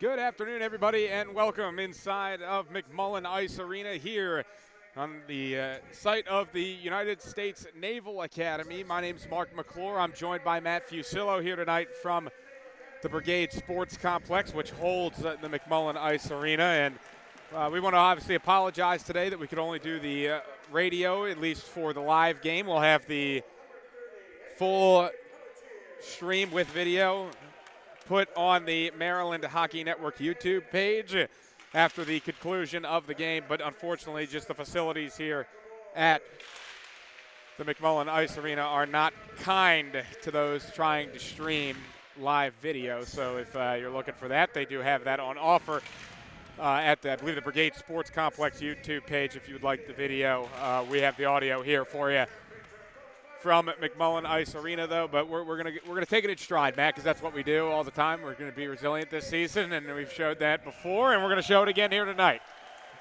Good afternoon, everybody, and welcome inside of McMullen Ice Arena here on the site of the United States Naval Academy. My name's Mark McClure. I'm joined by Matt Fusillo here tonight from the Brigade Sports Complex, which holds the McMullen Ice Arena. And we want to obviously apologize today that we could only do the radio, at least for the live game. We'll have full stream with video put on the Maryland Hockey Network YouTube page after the conclusion of the game, but unfortunately just the facilities here at the McMullen Ice Arena are not kind to those trying to stream live video. So if you're looking for that, they do have that on offer at I believe the Brigade Sports Complex YouTube page. If you would like the video, we have the audio here for you from McMullen Ice Arena, though. But we're gonna take it in stride, Matt, because that's what we do all the time. We're gonna be resilient this season, and we've showed that before, and we're gonna show it again here tonight.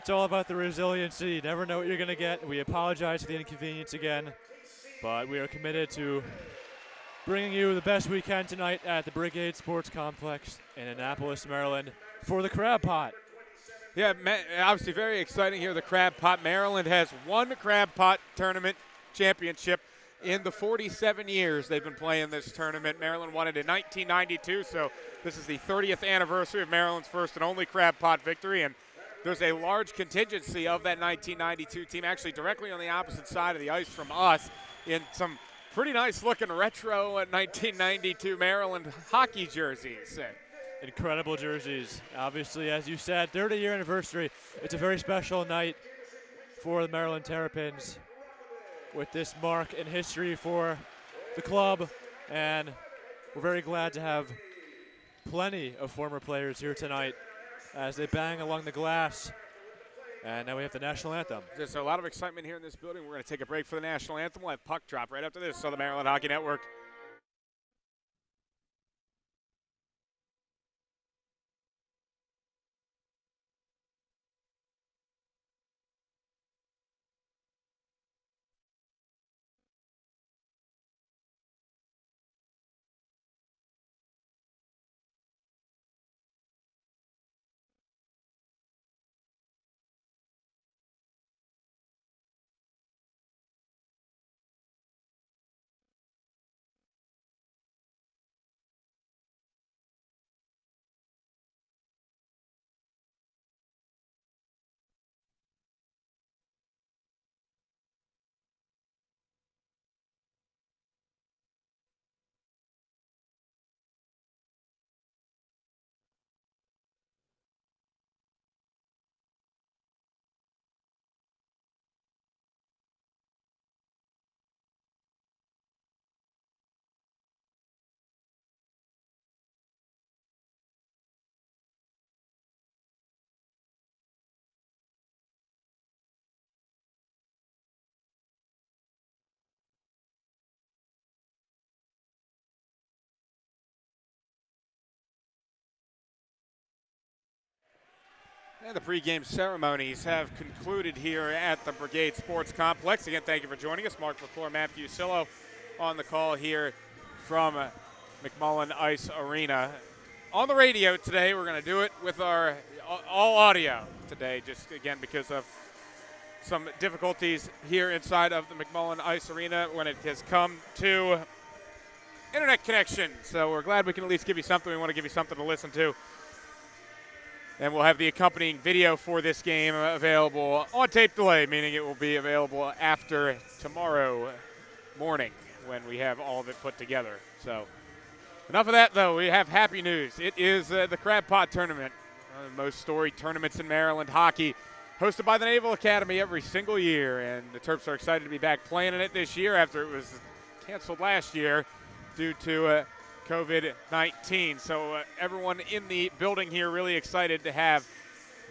It's all about the resiliency. You never know what you're gonna get. We apologize for the inconvenience again, but we are committed to bringing you the best we can tonight at the Brigade Sports Complex in Annapolis, Maryland, for the Crab Pot. Yeah, obviously very exciting here. The Crab Pot. Maryland has won Crab Pot tournament championship in the 47 years they've been playing this tournament. Maryland won it in 1992, so this is the 30th anniversary of Maryland's first and only Crab Pot victory. And there's a large contingency of that 1992 team actually directly on the opposite side of the ice from us in some pretty nice-looking retro 1992 Maryland hockey jerseys. Incredible jerseys. Obviously, as you said, 30-year anniversary. It's a very special night for the Maryland Terrapins, with this mark in history for the club, and we're very glad to have plenty of former players here tonight as they bang along the glass. And now we have the national anthem. There's a lot of excitement here in this building. We're going to take a break for the national anthem. We'll have puck drop right after this on the Maryland Hockey Network. And the pregame ceremonies have concluded here at the Brigade Sports Complex. Again, thank you for joining us. Mark McClure, Matt Fusillo on the call here from McMullen Ice Arena. On the radio today, we're going to do it with our all audio today, just again because of some difficulties here inside of the McMullen Ice Arena when it has come to internet connection. So we're glad we can at least give you something. We want to give you something to listen to. And we'll have the accompanying video for this game available on tape delay, meaning it will be available after tomorrow morning when we have all of it put together. So enough of that, though. We have happy news. It is the Crab Pot Tournament, one of the most storied tournaments in Maryland hockey, hosted by the Naval Academy every single year. And the Terps are excited to be back playing in it this year after it was canceled last year due to COVID-19. So everyone in the building here really excited to have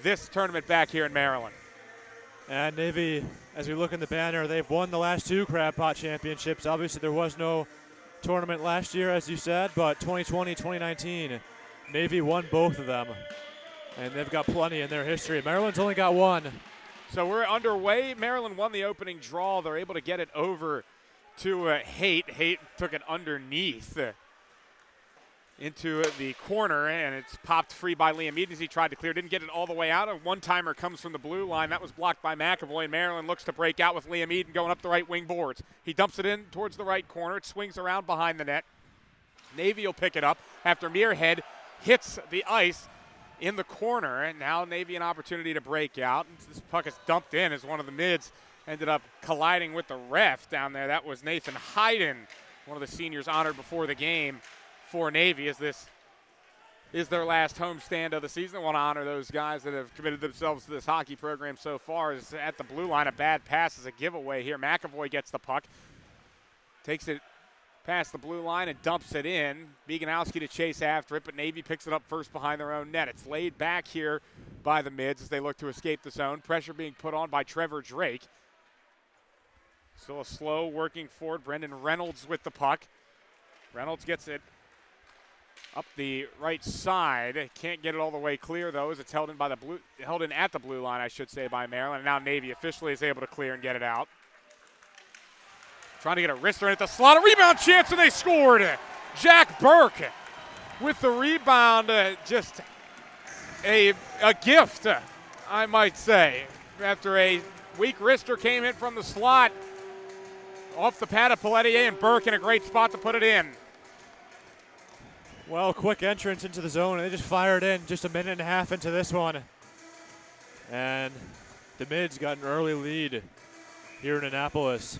this tournament back here in Maryland. And Navy, as we look in the banner, they've won the last two Crab Pot championships. Obviously, there was no tournament last year, as you said, but 2020, 2019, Navy won both of them. And they've got plenty in their history. Maryland's only got one. So we're underway. Maryland won the opening draw. They're able to get it over to Hayden. Hayden took it underneath into the corner, and it's popped free by Liam Eden as he tried to clear. Didn't get it all the way out. A one-timer comes from the blue line. That was blocked by McAvoy, and Maryland looks to break out with Liam Eden going up the right wing boards. He dumps it in towards the right corner. It swings around behind the net. Navy will pick it up after Muirhead hits the ice in the corner, and now Navy an opportunity to break out. This puck is dumped in as one of the mids ended up colliding with the ref down there. That was Nathan Hayden, one of the seniors honored before the game for Navy, as this is their last homestand of the season. I want to honor those guys that have committed themselves to this hockey program so far. Is at the blue line, a bad pass is a giveaway here. McAvoy gets the puck, takes it past the blue line and dumps it in. Beganowski to chase after it, but Navy picks it up first behind their own net. It's laid back here by the mids as they look to escape the zone. Pressure being put on by Trevor Drake. Still a slow working forward. Brendan Reynolds with the puck. Reynolds gets it up the right side. Can't get it all the way clear though, as it's held in at the blue line, I should say, by Maryland. And now Navy officially is able to clear and get it out. Trying to get a wrister in at the slot. A rebound chance, and they scored. Jack Burke with the rebound. Just a gift, I might say. After a weak wrister came in from the slot. Off the pad of Pelletier, and Burke in a great spot to put it in. Well, quick entrance into the zone, and they just fired in just a minute and a half into this one. And the mids got an early lead here in Annapolis.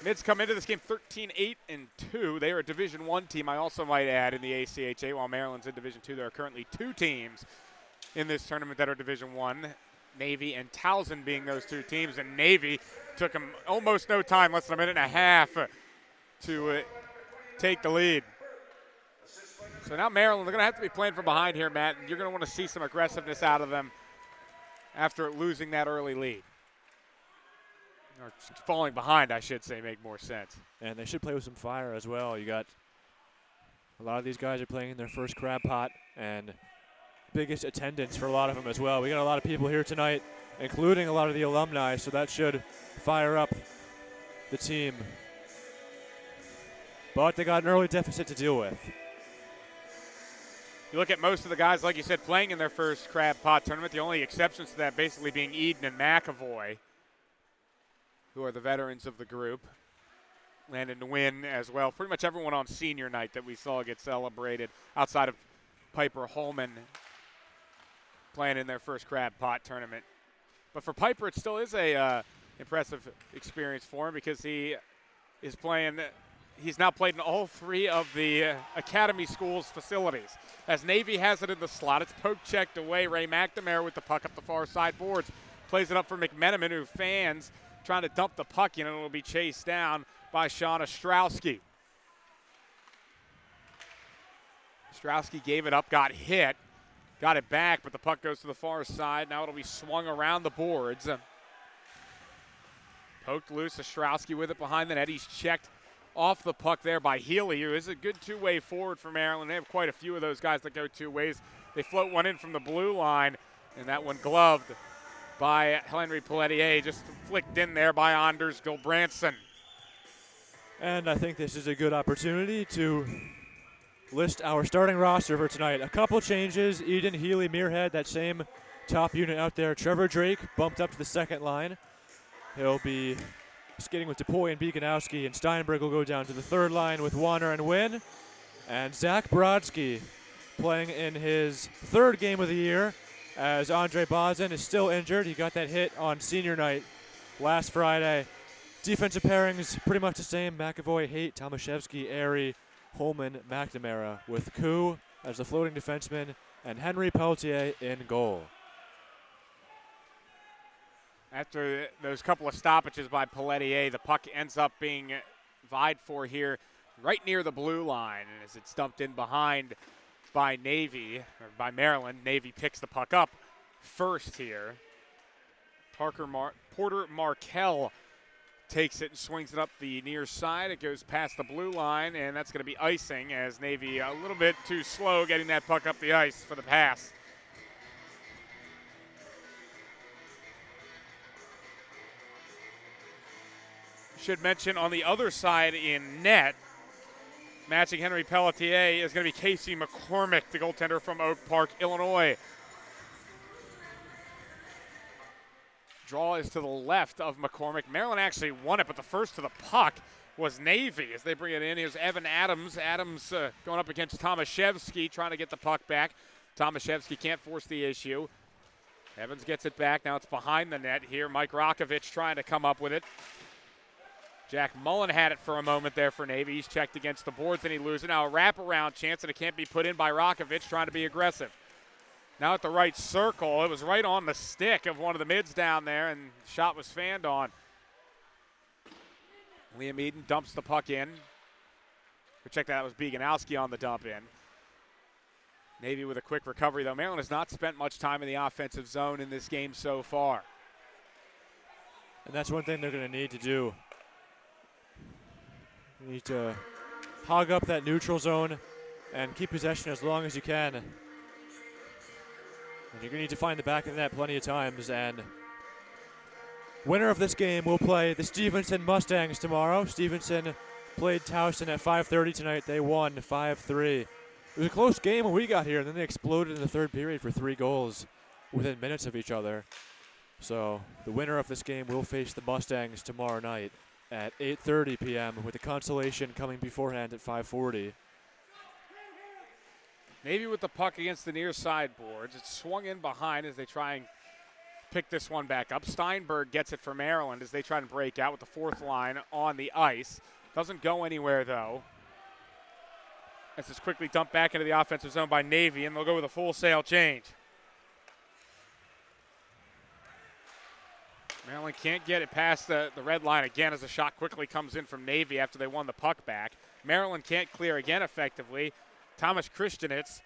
Mids come into this game 13-8-2. They are a Division I team, I also might add, in the ACHA, while Maryland's in Division II. There are currently two teams in this tournament that are Division I, Navy and Towson being those two teams. And Navy took them almost no time, less than a minute and a half, to take the lead. So now Maryland, they're going to have to be playing from behind here, Matt. And you're going to want to see some aggressiveness out of them after losing that early lead. Or falling behind, I should say, make more sense. And they should play with some fire as well. You got a lot of these guys are playing in their first crab pot, and biggest attendance for a lot of them as well. We got a lot of people here tonight, including a lot of the alumni, so that should fire up the team. But they got an early deficit to deal with. You look at most of the guys, like you said, playing in their first crab pot tournament. The only exceptions to that basically being Eden and McAvoy, who are the veterans of the group. Landon Nguyen as well. Pretty much everyone on senior night that we saw get celebrated outside of Piper Holman playing in their first crab pot tournament. But for Piper, it still is a impressive experience for him because he is playing. He's now played in all three of the Academy Schools facilities. As Navy has it in the slot, it's poke checked away. Ray McNamara with the puck up the far side boards. Plays it up for McMenamin, who fans trying to dump the puck in, and it'll be chased down by Sean Ostrowski. Ostrowski gave it up, got hit, got it back, but the puck goes to the far side. Now it'll be swung around the boards. Poked loose, Ostrowski with it behind the net. He's checked off the puck there by Healy, who is a good two-way forward for Maryland. They have quite a few of those guys that go two ways. They float one in from the blue line, and that one gloved by Henry Pelletier, just flicked in there by Anders Gulbranson. And I think this is a good opportunity to list our starting roster for tonight. A couple changes. Eden, Healy, Muirhead, that same top unit out there. Trevor Drake bumped up to the second line. He'll be skating with Depoy and Beganowski, and Steinberg will go down to the third line with Warner and Wynn. And Zach Brodsky playing in his third game of the year, as Andre Bozin is still injured. He got that hit on senior night last Friday. Defensive pairings pretty much the same. McAvoy, Haight, Tomaszewski, Airy, Holman, McNamara, with Koo as the floating defenseman and Henry Pelletier in goal. After those couple of stoppages by Pelletier, the puck ends up being vied for here right near the blue line. And as it's dumped in behind by Navy, or by Maryland, Navy picks the puck up first here. Porter Markell takes it and swings it up the near side. It goes past the blue line, and that's going to be icing as Navy a little bit too slow getting that puck up the ice for the pass. Should mention on the other side in net, Matching Henry Pelletier is going to be Casey McCormick, the goaltender from Oak Park, Illinois. Draw is to the left of McCormick. Maryland actually won it, but the first to the puck was Navy as they bring it in. Here's Evan Adams. Adams going up against Tomaszewski, trying to get the puck back. Tomaszewski can't force the issue. Evans gets it back. Now it's behind the net here. Mike Rakovich trying to come up with it. Jack Mullen had it for a moment there for Navy. He's checked against the boards and he loses it. Now a wraparound chance, and it can't be put in by Rakovich, trying to be aggressive. Now at the right circle. It was right on the stick of one of the mids down there, and the shot was fanned on. Liam Eden dumps the puck in. Check that was Bieganowski on the dump in. Navy with a quick recovery, though. Maryland has not spent much time in the offensive zone in this game so far. And that's one thing they're going to need to do. You need to hog up that neutral zone and keep possession as long as you can. And you're going to need to find the back of the net plenty of times. And winner of this game will play the Stevenson Mustangs tomorrow. Stevenson played Towson at 5:30 tonight. They won 5-3. It was a close game when we got here, and then they exploded in the third period for 3 goals within minutes of each other. So the winner of this game will face the Mustangs tomorrow night at 8:30 p.m. with the consolation coming beforehand at 5:40. Navy with the puck against the near side boards. It's swung in behind as they try and pick this one back up. Steinberg gets it for Maryland as they try to break out with the fourth line on the ice. Doesn't go anywhere, though. This is quickly dumped back into the offensive zone by Navy, and they'll go with a full sail change. Maryland can't get it past the red line again as the shot quickly comes in from Navy after they won the puck back. Maryland can't clear again effectively. Thomas Christianitz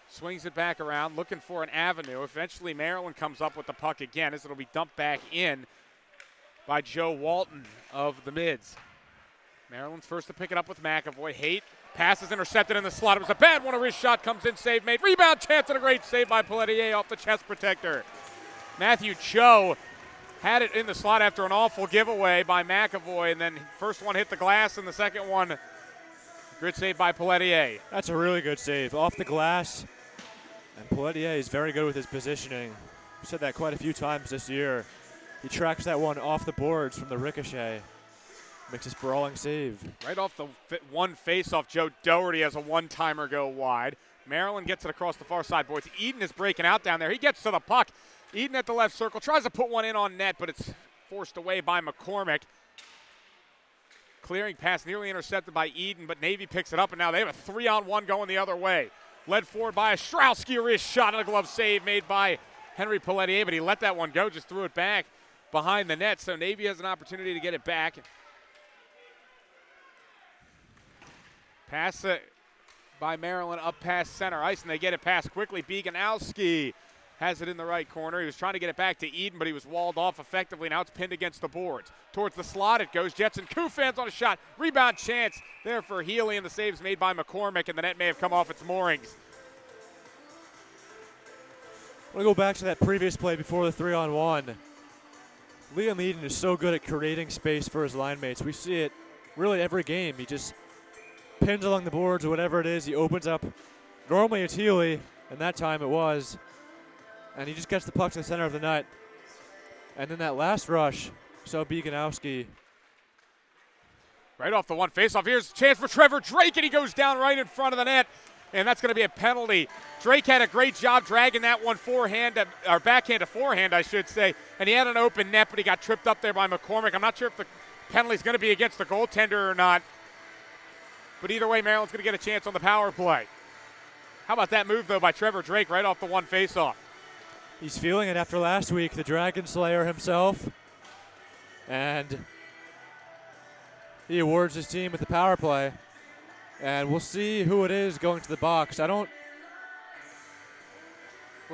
swings it back around, looking for an avenue. Eventually Maryland comes up with the puck again as it'll be dumped back in by Joe Walton of the Mids. Maryland's first to pick it up with McAvoy. Haight passes intercepted in the slot. It was a bad one. A wrist shot comes in, save made. Rebound chance and a great save by Pelletier off the chest protector. Matthew Cho had it in the slot after an awful giveaway by McAvoy, and then first one hit the glass and the second one, good save by Pelletier. That's a really good save. Off the glass, and Pelletier is very good with his positioning. We've said that quite a few times this year. He tracks that one off the boards from the ricochet. Makes a sprawling save. Right off the one face-off, Joe Doherty has a one-timer go wide. Maryland gets it across the far side boards. Eden is breaking out down there. He gets to the puck. Eden at the left circle, tries to put one in on net, but it's forced away by McCormick. Clearing pass nearly intercepted by Eden, but Navy picks it up, and now they have a 3-on-1 going the other way. Led forward by a Strowski wrist shot and a glove save made by Henry Pelletier, but he let that one go, just threw it back behind the net, so Navy has an opportunity to get it back. Pass by Maryland up past center ice, and they get it past quickly. Bieganowski has it in the right corner. He was trying to get it back to Eden, but he was walled off effectively. Now it's pinned against the boards. Towards the slot it goes. Jetson Kufans on a shot. Rebound chance there for Healy, and the save's made by McCormick, and the net may have come off its moorings. I want to go back to that previous play before the 3-on-1. Liam Eden is so good at creating space for his line mates. We see it really every game. He just pins along the boards or whatever it is. He opens up. Normally it's Healy, and that time it was. And he just gets the puck to the center of the net. And then that last rush, so Bieganowski. Right off the one faceoff. Here's a chance for Trevor Drake, and he goes down right in front of the net. And that's going to be a penalty. Drake had a great job dragging that one backhand to forehand, I should say. And he had an open net, but he got tripped up there by McCormick. I'm not sure if the penalty's going to be against the goaltender or not. But either way, Maryland's going to get a chance on the power play. How about that move, though, by Trevor Drake right off the one faceoff? He's feeling it after last week, the Dragon Slayer himself. And he awards his team with the power play. And we'll see who it is going to the box. We'll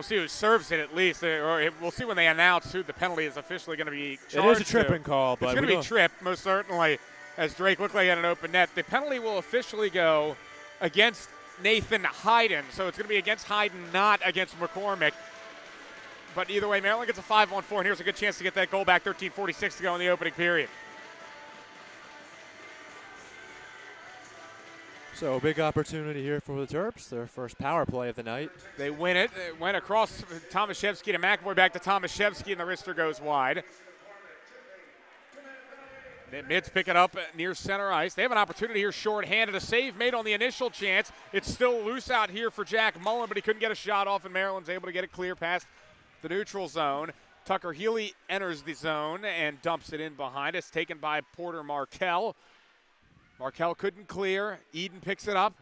see who serves it at least. Or we'll see when they announce who the penalty is officially going to be charged. It is a tripping call, but it's going to be tripped, most certainly, as Drake looked like he had an open net. The penalty will officially go against Nathan Hayden. So it's going to be against Hayden, not against McCormick. But either way, Maryland gets a 5-on-4, and here's a good chance to get that goal back. 13:46 to go in the opening period. So big opportunity here for the Terps, their first power play of the night. They win it. It went across Tomaszewski to McAvoy, back to Tomaszewski, and the wrister goes wide. The Mids pick it up near center ice. They have an opportunity here short-handed. A save made on the initial chance. It's still loose out here for Jack Mullen, but he couldn't get a shot off, and Maryland's able to get it clear past the neutral zone. Tucker Healy enters the zone and dumps it in behind. It's taken by Porter Markell. Markell couldn't clear. Eden picks it up.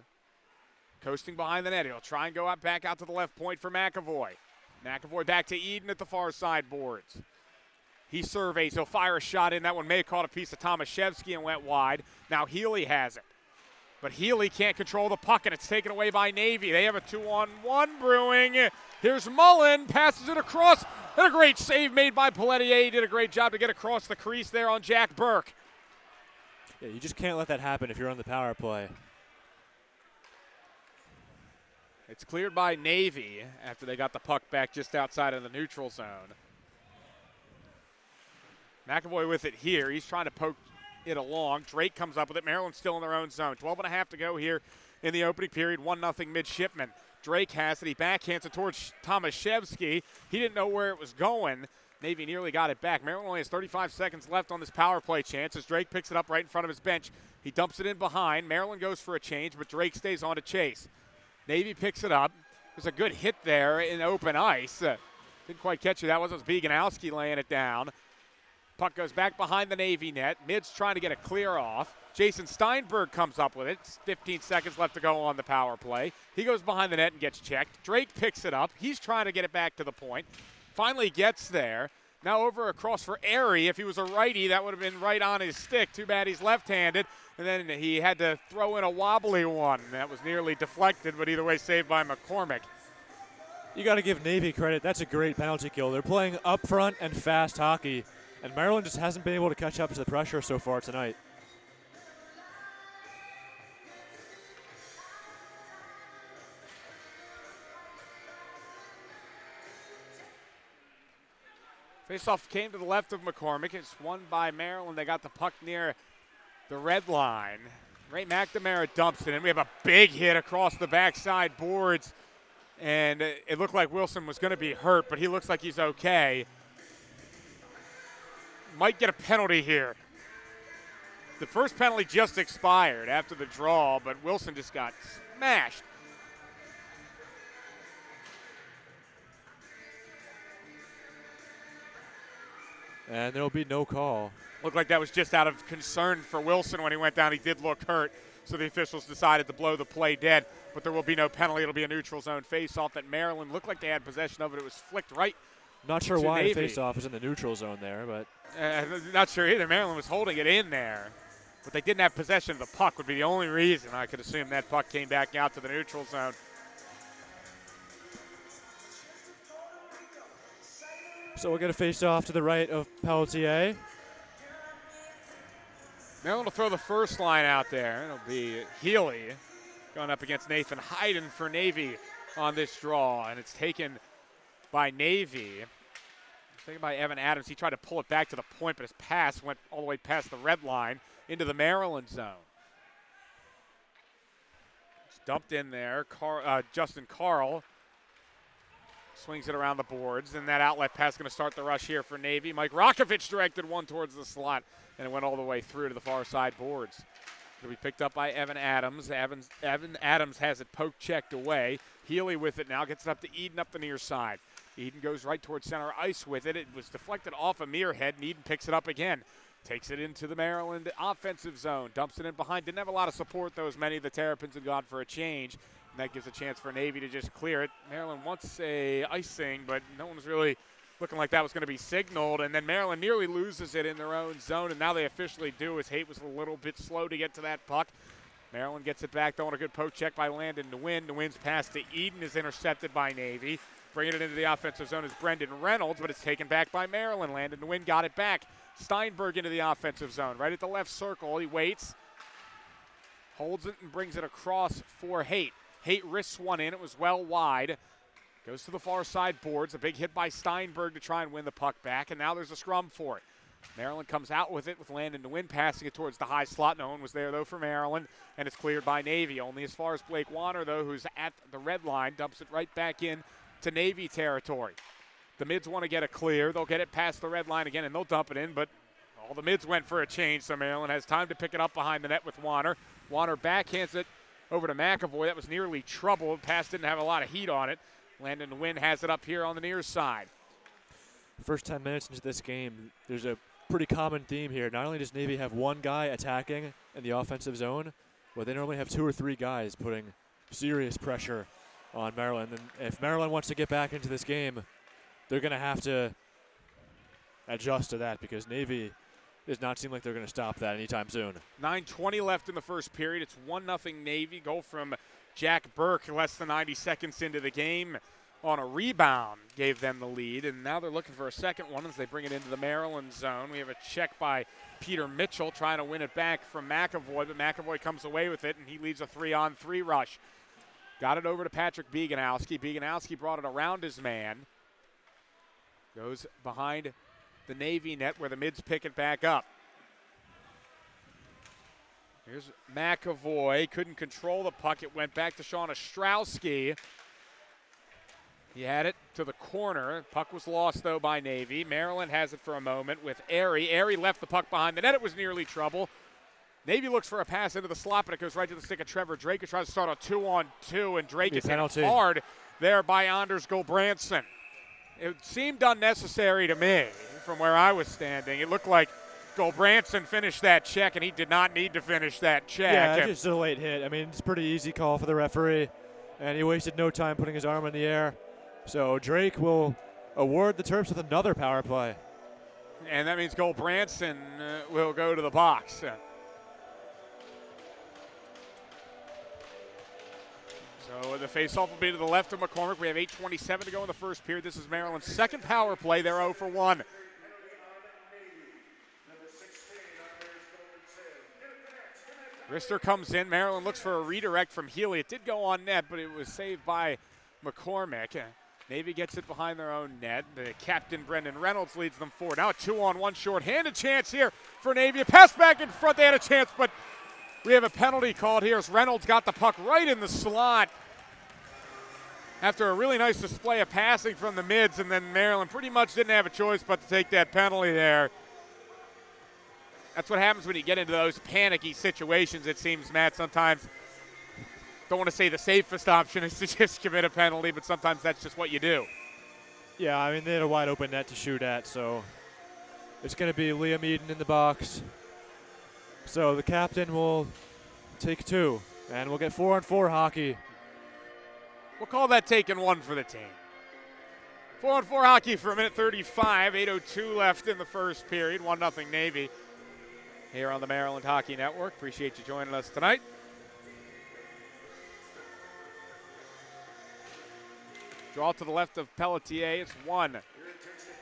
Coasting behind the net. He'll try and go out back out to the left point for McAvoy. McAvoy back to Eden at the far side boards. He surveys. He'll fire a shot in. That one may have caught a piece of Tomaszewski and went wide. Now Healy has it. But Healy can't control the puck, and it's taken away by Navy. They have a 2-on-1 brewing. Here's Mullen. Passes it across. And a great save made by Pelletier. He did a great job to get across the crease there on Jack Burke. Yeah, you just can't let that happen if you're on the power play. It's cleared by Navy after they got the puck back just outside of the neutral zone. McAvoy with it here. He's trying to poke it along. Drake comes up with it. Maryland's still in their own zone. 12.5 to go here in the opening period. 1-0 midshipman. Drake has it. He backhands it towards Tomaszewski. He didn't know where it was going. Navy nearly got it back. Maryland only has 35 seconds left on this power play chance as Drake picks it up right in front of his bench. He dumps it in behind. Maryland goes for a change, but Drake stays on to chase. Navy picks it up. There's a good hit there in open ice. Didn't quite catch it. That was Beganowski laying it down. Puck goes back behind the Navy net. Mid's trying to get a clear off. Jason Steinberg comes up with it. 15 seconds left to go on the power play. He goes behind the net and gets checked. Drake picks it up. He's trying to get it back to the point. Finally gets there. Now over across for Airy. If he was a righty, that would have been right on his stick. Too bad he's left-handed. And then he had to throw in a wobbly one. That was nearly deflected, but either way saved by McCormick. You got to give Navy credit. That's a great penalty kill. They're playing up front and fast hockey, and Maryland just hasn't been able to catch up to the pressure so far tonight. Faceoff came to the left of McCormick. It's won by Maryland. They got the puck near the red line. Ray McNamara dumps it in. We have a big hit across the backside boards, and it looked like Wilson was going to be hurt, but he looks like he's okay. Might get a penalty here. The first penalty just expired after the draw, but Wilson just got smashed. And there'll be no call. Looked like that was just out of concern for Wilson when he went down. He did look hurt, so the officials decided to blow the play dead. But there will be no penalty. It'll be a neutral zone face-off that Maryland looked like they had possession of it. It was flicked right. Not sure why Navy. the face-off is in the neutral zone there, but Not sure either. Maryland was holding it in there, but they didn't have possession of the puck would be the only reason I could assume that puck came back out to the neutral zone. so we'll get a face-off to the right of Pelletier. Maryland will throw the first line out there. It'll be Healy going up against Nathan Hayden for Navy on this draw, and it's taken by Navy. It's taken by Evan Adams. He tried to pull it back to the point, but his pass went all the way past the red line into the Maryland zone. It's dumped in there. Justin Carl swings it around the boards, and that outlet pass is going to start the rush here for Navy. Mike Rakovich directed one towards the slot, and it went all the way through to the far side boards. It'll be picked up by Evan Adams. Evan Adams has it poke checked away. Healy with it now, gets it up to Eden up the near side. Eden goes right towards center ice with it. It was deflected off a Muirhead, and Eden picks it up again. Takes it into the Maryland offensive zone, dumps it in behind. Didn't have a lot of support, though, as many of the Terrapins had gone for a change. And that gives a chance for Navy to just clear it. Maryland wants a icing, but no one's really looking like that was going to be signaled. And then Maryland nearly loses it in their own zone, and now they officially do, as Haight was a little bit slow to get to that puck. Maryland gets it back, though, on a good poke check by Landon Nguyen. Nguyen's pass to Eden is intercepted by Navy. Bringing it into the offensive zone is Brendan Reynolds, but it's taken back by Maryland. Landon Nguyen got it back. Steinberg into the offensive zone, right at the left circle. He waits, holds it, and brings it across for Haight. Haight risks one in. It was well wide. Goes to the far side boards. A big hit by Steinberg to try and win the puck back, and now there's a scrum for it. Maryland comes out with it with Landon DeWin passing it towards the high slot. No one was there, though, for Maryland, and it's cleared by Navy. Only as far as Blake Warner, though, who's at the red line, dumps it right back in to Navy territory. The mids want to get a clear. They'll get it past the red line again, and they'll dump it in, but all the mids went for a change, so Maryland has time to pick it up behind the net with Warner. Warner backhands it over to McAvoy. That was nearly trouble. Pass didn't have a lot of heat on it. Landon DeWin has it up here on the near side. First 10 minutes into this game, there's a pretty common theme here. Not only does Navy have one guy attacking in the offensive zone, but they normally have 2 or 3 guys putting serious pressure on Maryland. And if Maryland wants to get back into this game, they're going to have to adjust to that because Navy does not seem like they're going to stop that anytime soon. 9:20 left in the first period. It's 1-0 Navy. Goal from Jack Burke less than 90 seconds into the game on a rebound gave them the lead, and now they're looking for a second one as they bring it into the Maryland zone. We have a check by Peter Mitchell trying to win it back from McAvoy, but McAvoy comes away with it, and he leads a 3-on-3 rush. Got it over to Patrick Bieganowski. Bieganowski brought it around his man. Goes behind the Navy net where the mids pick it back up. Here's McAvoy. Couldn't control the puck. It went back to Sean Ostrowski. He had it to the corner. Puck was lost, though, by Navy. Maryland has it for a moment with Airy. Airy left the puck behind the net. It was nearly trouble. Navy looks for a pass into the slot, but it goes right to the stick of Trevor Drake, who tries to start a 2-on-2, and Drake is hit hard there by Anders Gulbranson. It seemed unnecessary to me from where I was standing. It looked like Gulbranson finished that check, and he did not need to finish that check. Yeah, just a late hit. I mean, it's a pretty easy call for the referee, and he wasted no time putting his arm in the air. So Drake will award the Terps with another power play. And that means Gulbranson will go to the box. So the faceoff will be to the left of McCormick. We have 8:27 to go in the first period. This is Maryland's second power play. They're 0 for 1. Rister comes in. Maryland looks for a redirect from Healy. It did go on net, but it was saved by McCormick. Navy gets it behind their own net. The captain, Brendan Reynolds, leads them forward. Now a 2-on-1 short-handed chance here for Navy. A pass back in front. They had a chance, but we have a penalty called here as Reynolds got the puck right in the slot after a really nice display of passing from the mids, and then Maryland pretty much didn't have a choice but to take that penalty there. That's what happens when you get into those panicky situations, it seems, Matt. Sometimes, don't want to say the safest option is to just commit a penalty, but sometimes that's just what you do. Yeah, I mean, they had a wide open net to shoot at, so it's going to be Liam Eden in the box. So the captain will take 2, and we'll get 4-on-4 hockey. We'll call that taking 1 for the team. 4-on-4 hockey for a minute 35, 8:02 left in the first period, 1-0 Navy here on the Maryland Hockey Network. Appreciate you joining us tonight. Draw to the left of Pelletier. It's won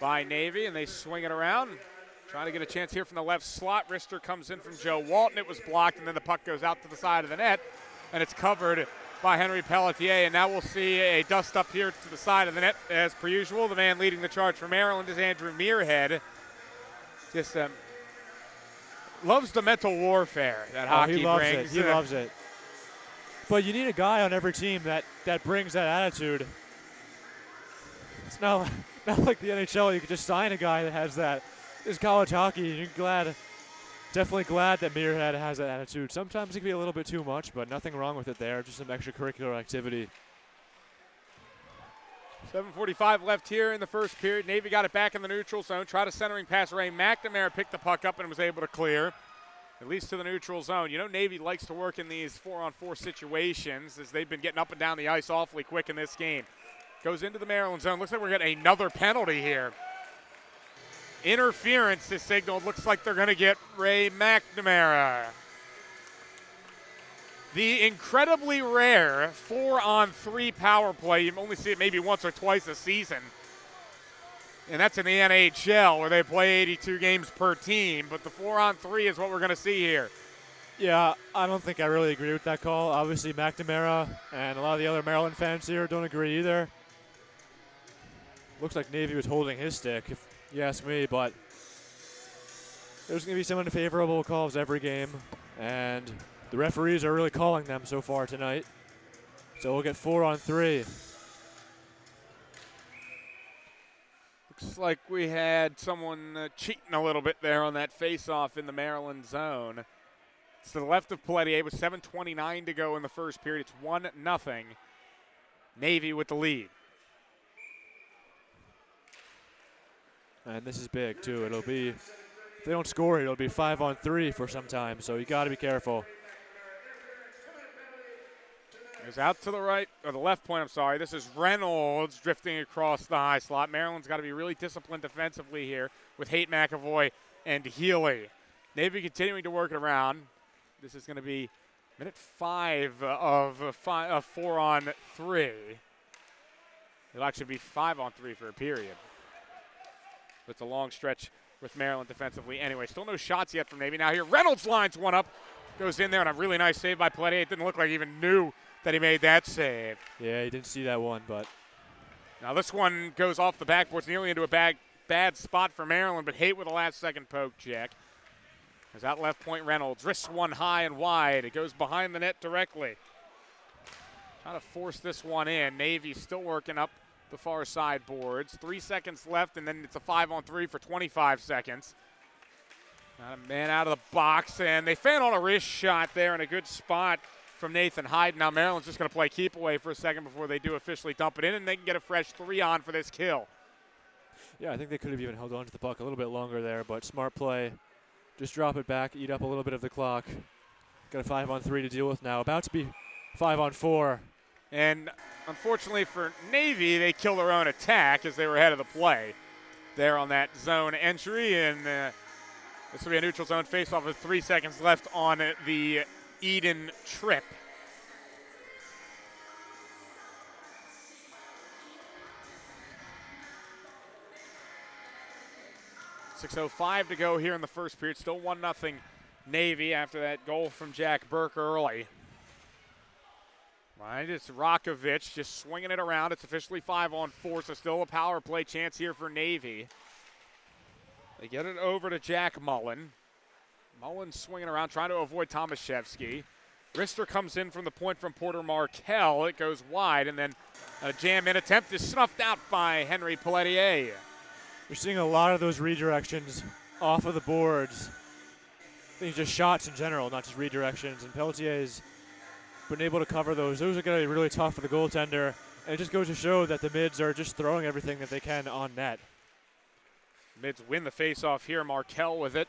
by Navy, and they swing it around. Trying to get a chance here from the left slot. Rister comes in from Joe Walton. It was blocked, and then the puck goes out to the side of the net, and it's covered by Henry Pelletier. And now we'll see a dust up here to the side of the net as per usual. The man leading the charge for Maryland is Andrew Muirhead. Just loves the mental warfare that hockey brings. He loves it. But you need a guy on every team that brings that attitude. It's not like the NHL. You could just sign a guy that has that. It's college hockey, and you're definitely glad that Muirhead has that attitude. Sometimes it can be a little bit too much, but nothing wrong with it there. Just some extracurricular activity. 7:45 left here in the first period. Navy got it back in the neutral zone. Tried a centering pass. Ray McNamara picked the puck up and was able to clear, at least to the neutral zone. You know, Navy likes to work in these 4-on-4 situations as they've been getting up and down the ice awfully quick in this game. Goes into the Maryland zone. Looks like we're getting another penalty here. Interference is signaled. Looks like they're going to get Ray McNamara. The incredibly rare 4-on-3 power play. You only see it maybe once or twice a season. And that's in the NHL where they play 82 games per team. But the 4-on-3 is what we're going to see here. Yeah, I don't think I really agree with that call. Obviously, McNamara and a lot of the other Maryland fans here don't agree either. Looks like Navy was holding his stick, if you ask me, but there's going to be some unfavorable calls every game, and the referees are really calling them so far tonight. So we'll get 4 on 3. Looks like we had someone cheating a little bit there on that face-off in the Maryland zone. It's to the left of Pelletier with 7:29 to go in the first period. It's 1-0. Navy with the lead. And this is big, too. It'll be, if they don't score, it'll be 5 on 3 for some time, so you got to be careful. Goes out to the right, or the left point, I'm sorry. This is Reynolds drifting across the high slot. Maryland's got to be really disciplined defensively here with Hayden McAvoy and Healy. Navy continuing to work it around. This is going to be minute 5 of 4 on 3. It'll actually be 5 on 3 for a period. It's a long stretch with Maryland defensively anyway. Still no shots yet from Navy. Now here, Reynolds lines one up. Goes in there, and a really nice save by Pelletier. It didn't look like he even knew that he made that save. Yeah, he didn't see that one, but. Now this one goes off the backboards, nearly into a bad spot for Maryland, but Haight with a last-second poke check. As out left point, Reynolds wrists one high and wide. It goes behind the net directly. Trying to force this one in. Navy still working up the far side boards. 3 seconds left, and then it's a 5 on 3 for 25 seconds. Got a man out of the box, and they fan on a wrist shot there in a good spot from Nathan Hayden. Now Maryland's just going to play keep away for a second before they do officially dump it in, and they can get a fresh 3 on for this kill. Yeah, I think they could have even held on to the puck a little bit longer there, but smart play. Just drop it back, eat up a little bit of the clock. Got a 5 on 3 to deal with now. About to be 5 on 4. And unfortunately for Navy, they kill their own attack as they were ahead of the play there on that zone entry. And this will be a neutral zone faceoff with 3 seconds left on the Eden trip. .6:05 to go here in the first period. Still 1-0 Navy after that goal from Jack Burke early. Right, it's Rakovic just swinging it around. It's officially 5 on 4, so still a power play chance here for Navy. They get it over to Jack Mullen. Mullen swinging around, trying to avoid Tomaszewski. Rister comes in from the point from Porter Markel. It goes wide, and then a jam-in attempt is snuffed out by Henry Pelletier. We're seeing a lot of those redirections off of the boards. I think just shots in general, not just redirections. And Pelletier's been able to cover those. Those are going to be really tough for the goaltender. And it just goes to show that the mids are just throwing everything that they can on net. Mids win the faceoff here. Markel with it.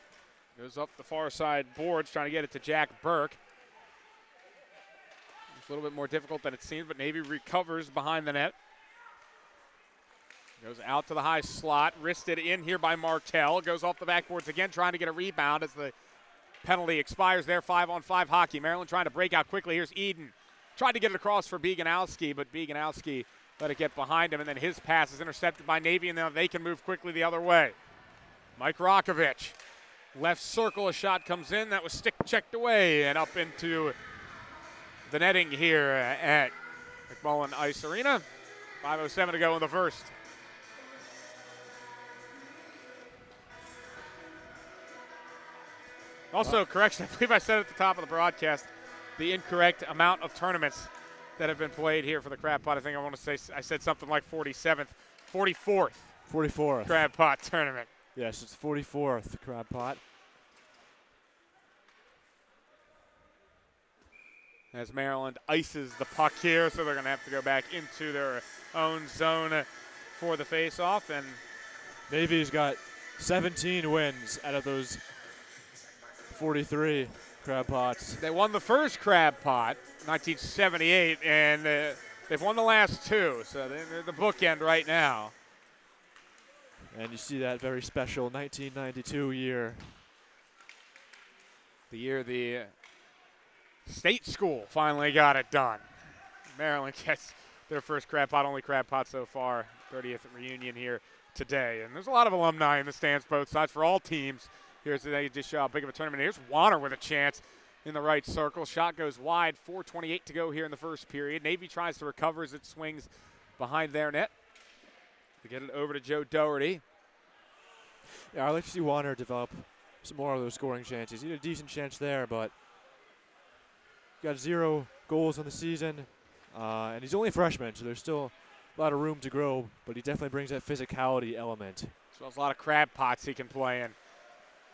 Goes up the far side boards, trying to get it to Jack Burke. It's a little bit more difficult than it seems, but Navy recovers behind the net. Goes out to the high slot, wristed in here by Markel. Goes off the backboards again, trying to get a rebound as the penalty expires there. 5 on 5 hockey. Maryland trying to break out quickly. Here's Eden. Tried to get it across for Beganowski, but Beganowski let it get behind him, and then his pass is intercepted by Navy, and now they can move quickly the other way. Mike Rakovic. Left circle, a shot comes in. That was stick checked away and up into the netting here at McMullen Ice Arena. 5:07 to go in the first. Also, correction, I believe I said at the top of the broadcast, the incorrect amount of tournaments that have been played here for the Crab Pot. I think I want to say, I said something like 47th, 44th. 44th. Crab Pot tournament. Yes, it's 44th Crab Pot. As Maryland ices the puck here, so they're going to have to go back into their own zone for the faceoff. And Navy's got 17 wins out of those 43 Crab Pots. They won the first Crab Pot, 1978, and they've won the last 2, so they're the bookend right now. And you see that very special 1992 year. The year the state school finally got it done. Maryland gets their first Crab Pot, only Crab Pot so far, 30th reunion here today. And there's a lot of alumni in the stands, both sides, for all teams. Here's today, just show how big of a tournament. Here's Warner with a chance in the right circle. Shot goes wide, 4:28 to go here in the first period. Navy tries to recover as it swings behind their net. They get it over to Joe Doherty. Yeah, I'd like to see Warner develop some more of those scoring chances. He had a decent chance there, but got 0 goals on the season. And he's only a freshman, so there's still a lot of room to grow, but he definitely brings that physicality element. So there's a lot of crab pots he can play in.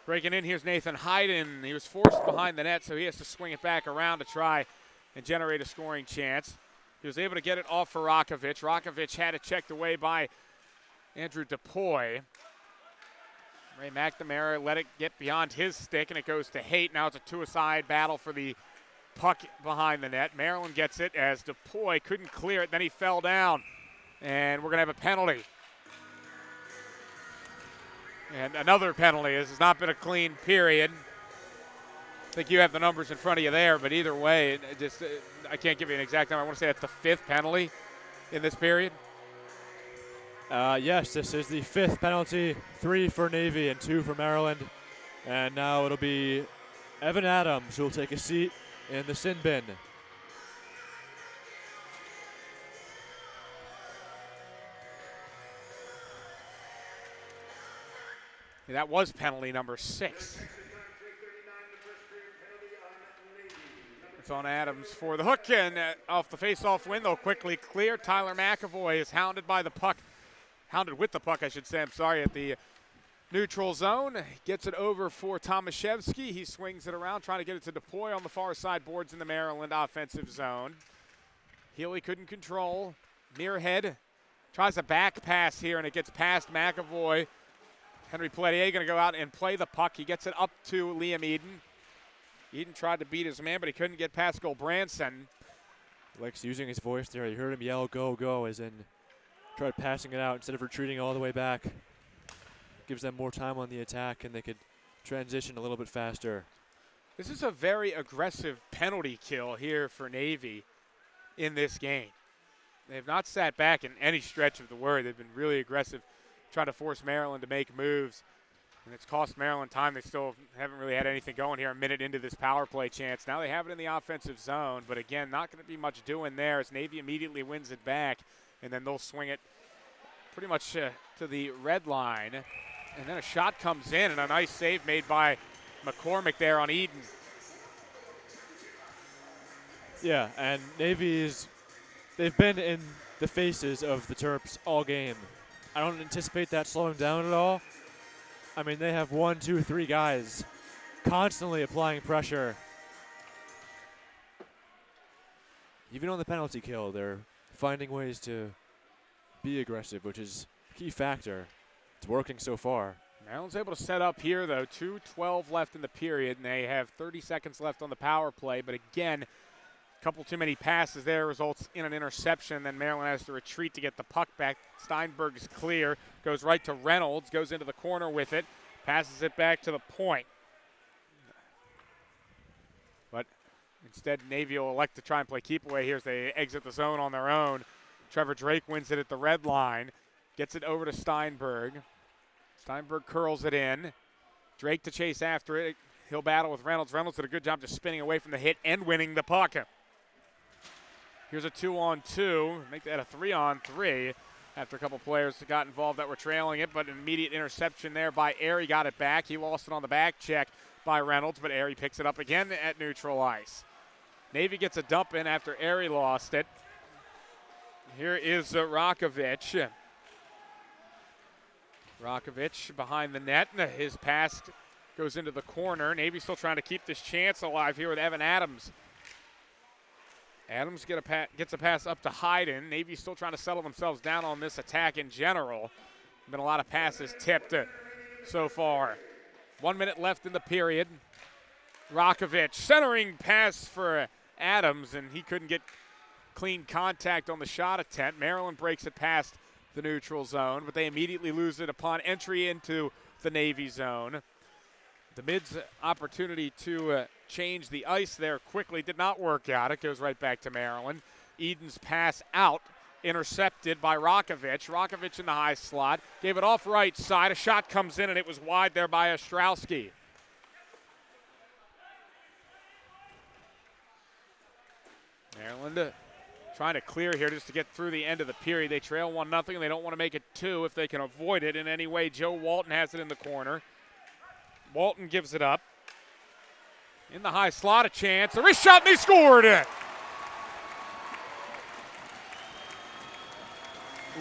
Breaking in, here's Nathan Hayden. He was forced behind the net, so he has to swing it back around to try and generate a scoring chance. He was able to get it off for Rakovic. Rakovic had it checked away by Andrew Depoy. Ray McNamara let it get beyond his stick, and it goes to Haight. Now it's a two-a-side battle for the puck behind the net. Maryland gets it as Depoy couldn't clear it. Then he fell down, and we're going to have a penalty. And another penalty. This has not been a clean period. I think you have the numbers in front of you there, but either way, I can't give you an exact number. I want to say that's the 5th penalty in this period. Yes, this is the 5th penalty, 3 for Navy and 2 for Maryland. And now it'll be Evan Adams who will take a seat in the sin bin. That was penalty number 6. It's on Adams for the hook, and off the face-off win, they'll quickly clear. Tyler McAvoy is hounded with the puck, I should say, at the neutral zone. Gets it over for Tomaszewski. He swings it around, trying to get it to Depoy on the far side boards in the Maryland offensive zone. Healy couldn't control. Muirhead tries a back pass here, and it gets past McAvoy. Henry Pelletier going to go out and play the puck. He gets it up to Liam Eden. Eden tried to beat his man, but he couldn't get past Branson. Likes using his voice there. You heard him yell, "Go, go," as in tried passing it out instead of retreating all the way back. Gives them more time on the attack, and they could transition a little bit faster. This is a very aggressive penalty kill here for Navy in this game. They have not sat back in any stretch of the word. They've been really aggressive, trying to force Maryland to make moves. And it's cost Maryland time. They still haven't really had anything going here a minute into this power play chance. Now they have it in the offensive zone, but again, not going to be much doing there as Navy immediately wins it back, and then they'll swing it pretty much to the red line. And then a shot comes in, and a nice save made by McCormick there on Eden. Yeah, and they've been in the faces of the Terps all game. I don't anticipate that slowing down at all. I mean, they have 1, 2, 3 guys constantly applying pressure. Even on the penalty kill, they're finding ways to be aggressive, which is a key factor. It's working so far. Maryland's able to set up here, though. 2:12 left in the period, and they have 30 seconds left on the power play. But again, a couple too many passes there results in an interception. Then Maryland has to retreat to get the puck back. Steinberg is clear, goes right to Reynolds, goes into the corner with it, passes it back to the point. But instead, Navy will elect to try and play keep away here as they exit the zone on their own. Trevor Drake wins it at the red line, gets it over to Steinberg. Steinberg curls it in. Drake to chase after it. He'll battle with Reynolds. Reynolds did a good job just spinning away from the hit and winning the puck. Here's a 2-on-2. Make that a 3-on-3 after a couple players got involved that were trailing it, but an immediate interception there by Airy. Got it back. He lost it on the back check by Reynolds, but Airy picks it up again at neutral ice. Navy gets a dump in after Airy lost it. Here is Rakovic. Rakovic behind the net. His pass goes into the corner. Navy still trying to keep this chance alive here with Evan Adams. Adams gets a pass up to Hayden. Navy still trying to settle themselves down on this attack in general. Been a lot of passes tipped so far. 1 minute left in the period. Rakovic centering pass for Adams, and he couldn't get clean contact on the shot attempt. Maryland breaks it past the neutral zone, but they immediately lose it upon entry into the Navy zone. The Mid's opportunity to change the ice there quickly did not work out. It goes right back to Maryland. Eden's pass out, intercepted by Rakovic. Rakovic in the high slot, gave it off right side. A shot comes in, and it was wide there by Ostrowski. Maryland trying to clear here just to get through the end of the period. They trail 1-0, and they don't want to make it 2 if they can avoid it in any way. Joe Walton has it in the corner. Walton gives it up. In the high slot, a chance. A wrist shot, and they scored.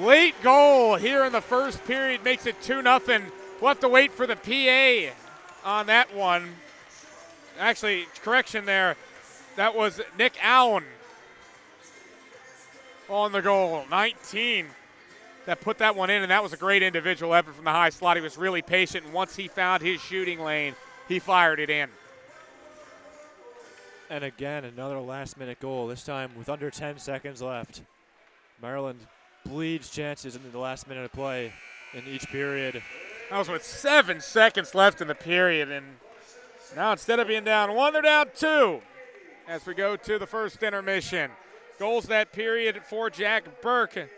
Late goal here in the first period makes it 2-0. We'll have to wait for the PA on that one. Actually, correction there. That was Nick Allen on the goal. 19 that put that one in, and that was a great individual effort from the high slot. He was really patient, and once he found his shooting lane, he fired it in. And again, another last-minute goal, this time with under 10 seconds left. Maryland bleeds chances in the last minute of play in each period. That was with 7 seconds left in the period, and now instead of being down 1, they're down 2 as we go to the first intermission. Goals that period for Jack Burke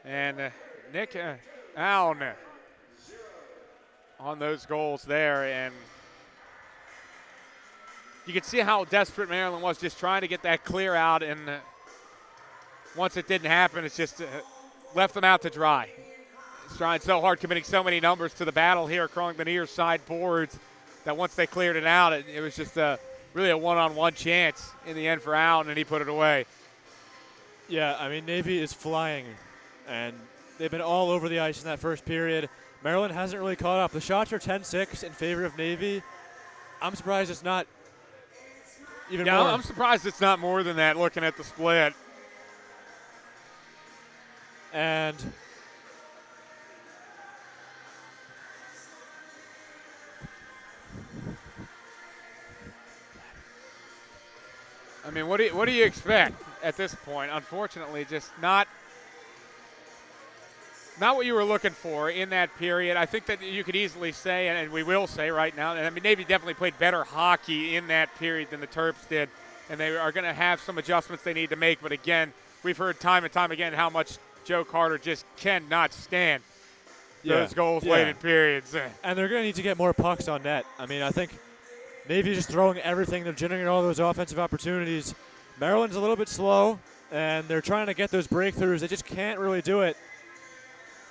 and Nick Allen on those goals there. And you could see how desperate Maryland was just trying to get that clear out, and once it didn't happen, it's just left them out to dry. It's trying so hard, committing so many numbers to the battle here, crawling the near side boards, that once they cleared it out, it was just really a one-on-one chance in the end for Allen, and he put it away. Yeah, I mean, Navy is flying, and they've been all over the ice in that first period. Maryland hasn't really caught up. The shots are 10-6 in favor of Navy. I'm surprised it's not even more. I'm surprised it's not more than that looking at the split. And I mean, what do you expect at this point? Unfortunately, just not what you were looking for in that period. I think that you could easily say, and we will say right now, and I mean, Navy definitely played better hockey in that period than the Terps did, and they are going to have some adjustments they need to make. But again, we've heard time and time again how much Joe Carter just cannot stand those goals late in periods. And they're going to need to get more pucks on net. I mean, I think Navy's just throwing everything. They're generating all those offensive opportunities. Maryland's a little bit slow, and they're trying to get those breakthroughs. They just can't really do it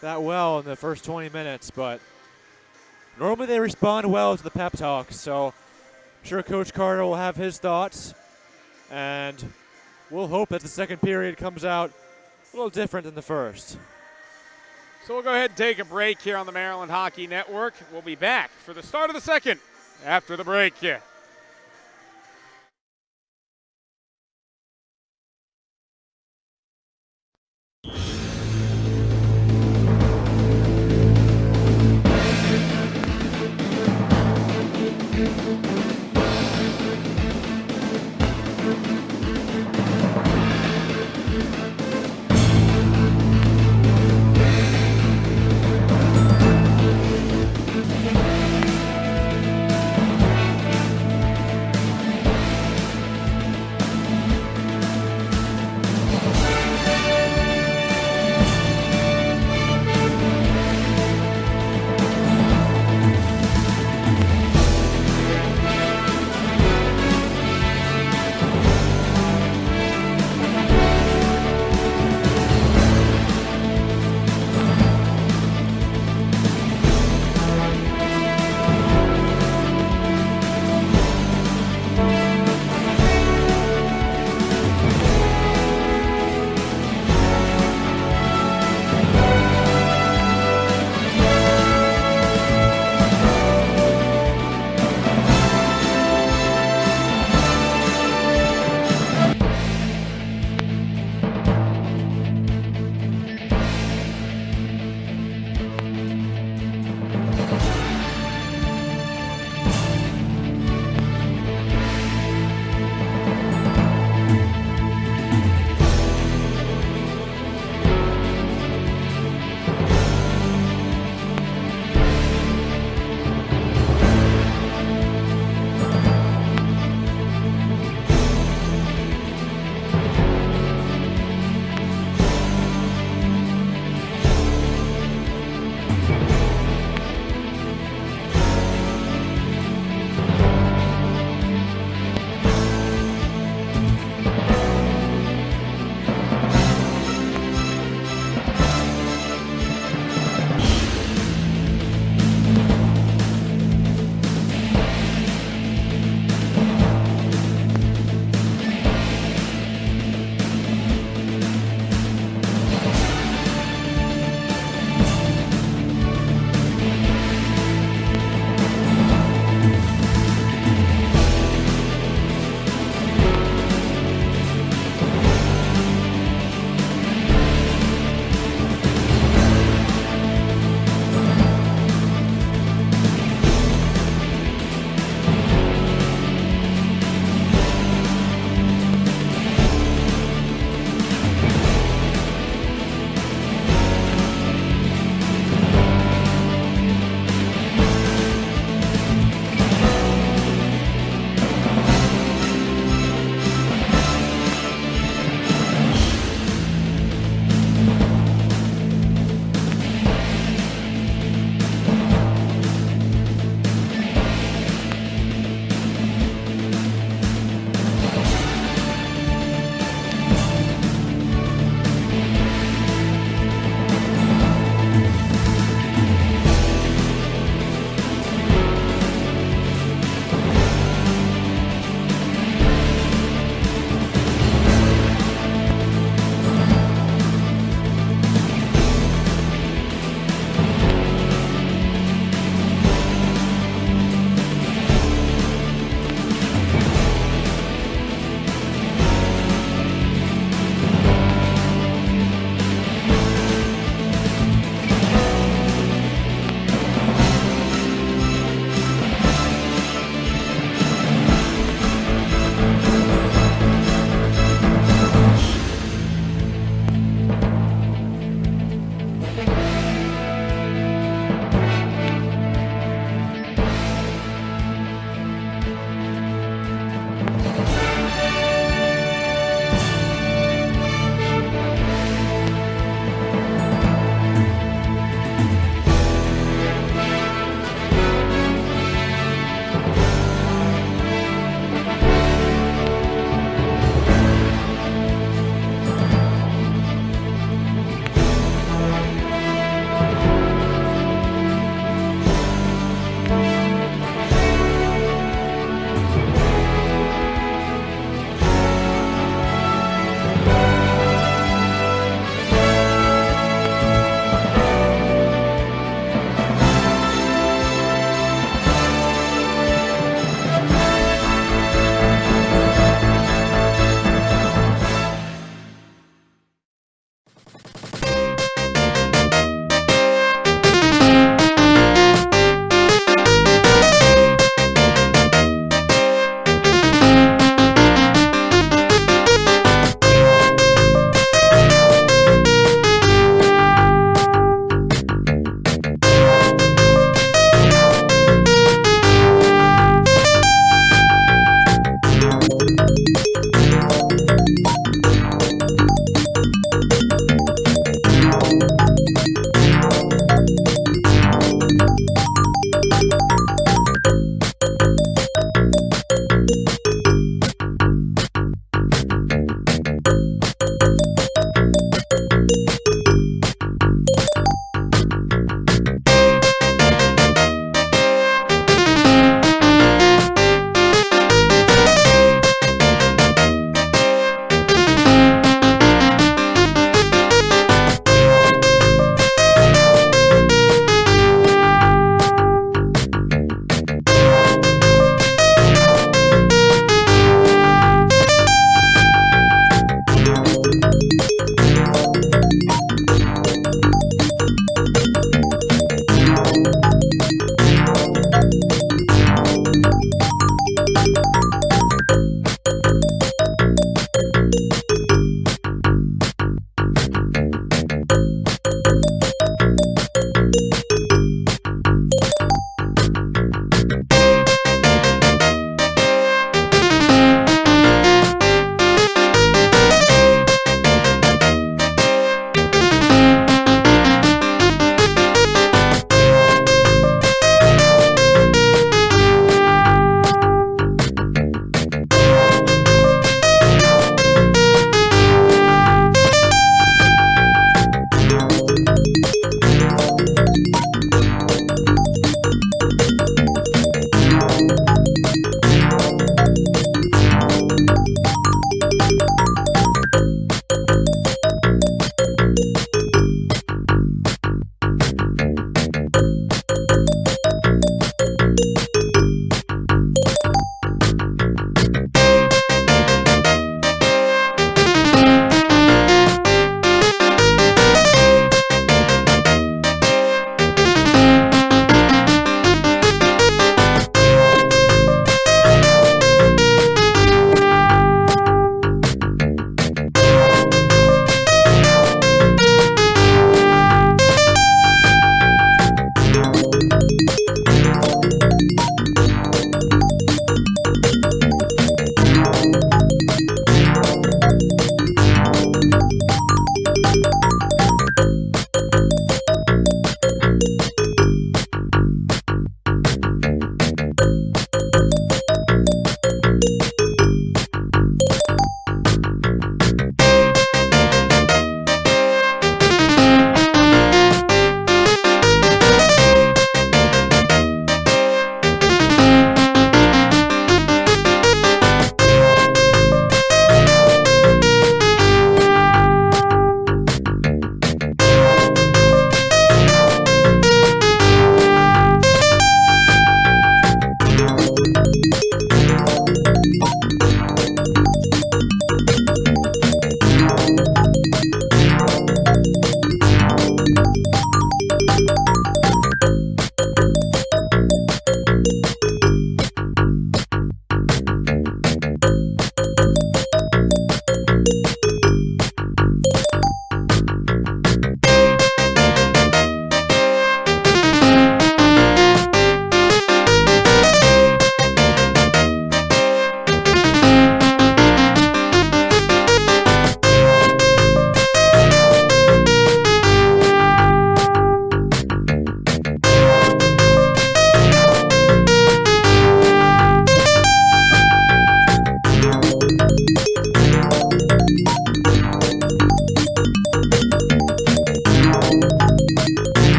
that well in the first 20 minutes. But normally they respond well to the pep talks. So I'm sure Coach Carter will have his thoughts, and we'll hope that the second period comes out a little different than the first. So we'll go ahead and take a break here on the Maryland Hockey Network. We'll be back for the start of the second after the break.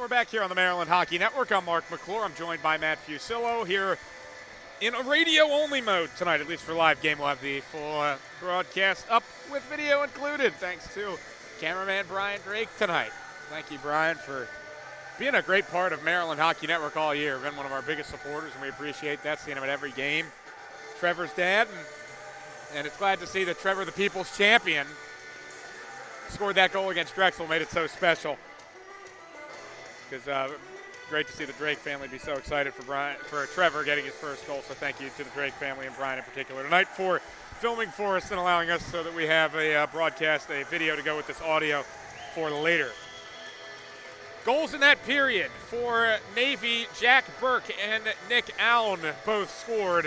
we're back here on the Maryland Hockey Network. I'm Mark McClure. I'm joined by Matt Fusillo here in a radio-only mode tonight, at least for live game. We'll have the full broadcast up with video included, thanks to cameraman Brian Drake tonight. Thank you, Brian, for being a great part of Maryland Hockey Network all year. Been one of our biggest supporters, and we appreciate that, seeing him at every game. Trevor's dad, and it's glad to see that Trevor, the people's champion, scored that goal against Drexel, made it so special. Because great to see the Drake family be so excited for Trevor getting his first goal. So thank you to the Drake family and Brian in particular tonight for filming for us and allowing us so that we have a broadcast, a video to go with this audio for later. Goals in that period for Navy, Jack Burke and Nick Allen both scored.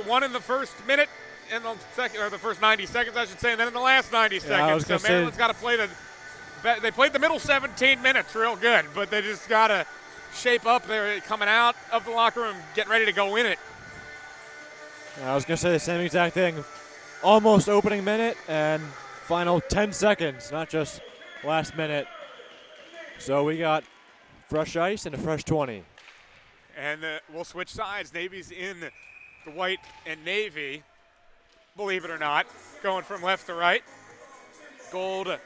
One in the first minute, in the second, or the first 90 seconds, I should say, and then in the last 90 seconds. So Maryland's got to play they played the middle 17 minutes real good, but they just got to shape up. They're coming out of the locker room, getting ready to go in it. I was going to say the same exact thing. Almost opening minute and final 10 seconds, not just last minute. So we got fresh ice and a fresh 20. And we'll switch sides. Navy's in the white and navy, believe it or not, going from left to right. Gold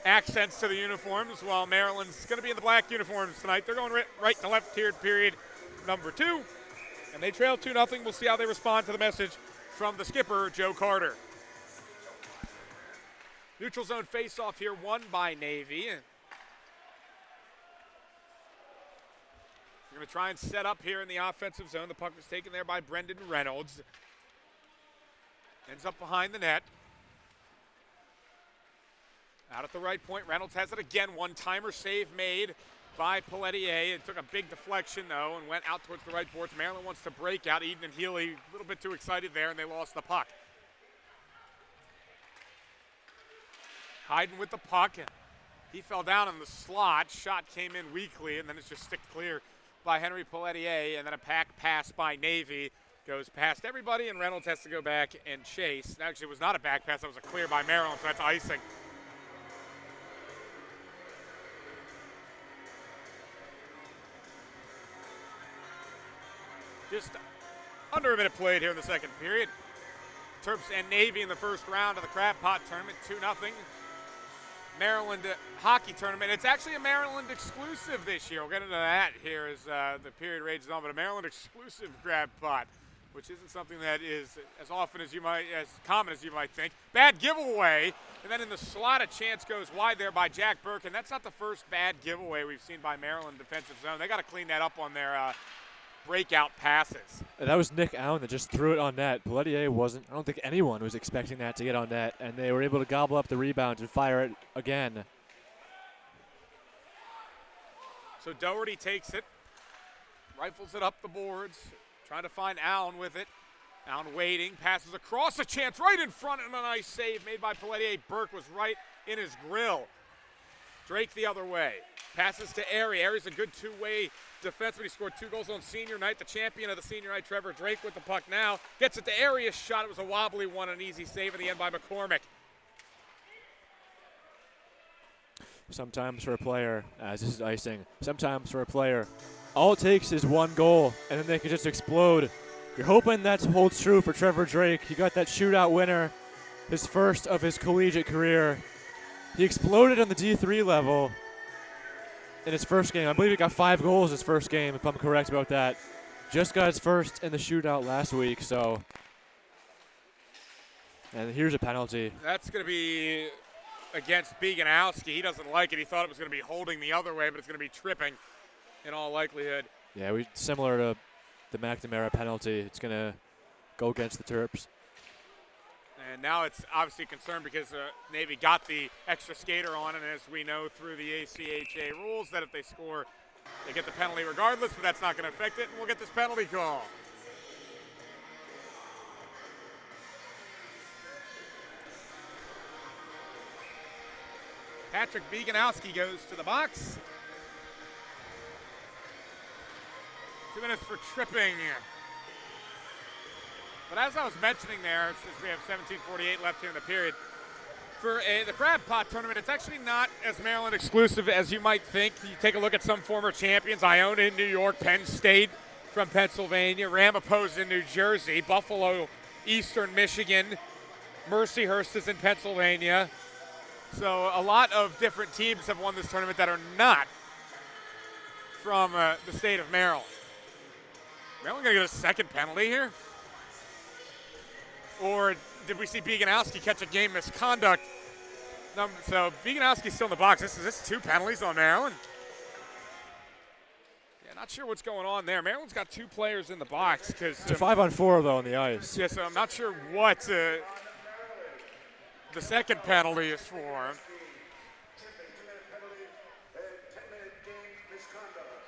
accents to the uniforms, while Maryland's going to be in the black uniforms tonight. They're going right to left tiered period number 2, and they trail 2-0. We'll see how they respond to the message from the skipper, Joe Carter. Neutral zone face-off here, won by Navy. We're going to try and set up here in the offensive zone. The puck was taken there by Brendan Reynolds. Ends up behind the net. Out at the right point, Reynolds has it again. One-timer save made by Pelletier. It took a big deflection, though, and went out towards the right boards. Maryland wants to break out. Eden and Healy a little bit too excited there, and they lost the puck. Hayden with the puck. He fell down in the slot. Shot came in weakly, and then it's just sticked clear by Henry Pelletier, and then a pass by Navy. Goes past everybody, and Reynolds has to go back and chase. Actually, it was not a back pass. That was a clear by Maryland, so that's icing. Just under a minute played here in the second period. Terps and Navy in the first round of the Crab Pot tournament, 2-0. Maryland hockey tournament. It's actually a Maryland exclusive this year. We'll get into that here as the period rages on, but a Maryland exclusive Crab Pot, which isn't something that is as common as you might think. Bad giveaway, and then in the slot a chance goes wide there by Jack Burke, and that's not the first bad giveaway we've seen by Maryland defensive zone. They got to clean that up on their breakout passes. And that was Nick Allen that just threw it on net. Pelletier wasn't. I don't think anyone was expecting that to get on net, and they were able to gobble up the rebound and fire it again. So Doherty takes it, rifles it up the boards, trying to find Allen with it. Allen waiting, passes across, a chance right in front, and a nice save made by Pelletier. Burke was right in his grill. Drake the other way. Passes to Airy. Airy's a good two-way defenseman. He scored 2 goals on senior night. The champion of the senior night, Trevor Drake, with the puck now. Gets it to Airy. A shot. It was a wobbly one, an easy save in the end by McCormick. Sometimes for a player, as this is icing, sometimes for a player, all it takes is one goal, and then they can just explode. You're hoping that holds true for Trevor Drake. He got that shootout winner, his first of his collegiate career. He exploded on the D3 level in his first game. I believe he got 5 goals his first game, if I'm correct about that. Just got his first in the shootout last week, so. And here's a penalty. That's going to be against Beganowski. He doesn't like it. He thought it was going to be holding the other way, but it's going to be tripping in all likelihood. Yeah, similar to the McNamara penalty. It's going to go against the Terps. And now it's obviously a concern because Navy got the extra skater on, and as we know through the ACHA rules, that if they score, they get the penalty regardless, but that's not going to affect it, and we'll get this penalty call. Patrick Beganowski goes to the box. 2 minutes for tripping. But as I was mentioning there, since we have 17:48 left here in the period, For the Crab Pot tournament, it's actually not as Maryland exclusive as you might think. You take a look at some former champions. Iona in New York, Penn State from Pennsylvania, Ramaposa in New Jersey, Buffalo, Eastern Michigan, Mercyhurst is in Pennsylvania. So a lot of different teams have won this tournament that are not from the state of Maryland. Maryland going to get a second penalty here? Or did we see Bieganowski catch a game misconduct? So Bieganowski's still in the box. This is 2 penalties on Maryland. Yeah, not sure what's going on there. Maryland's got 2 players in the box. It's a 5-on-4 though on the ice. Yeah, so I'm not sure what the second penalty is for.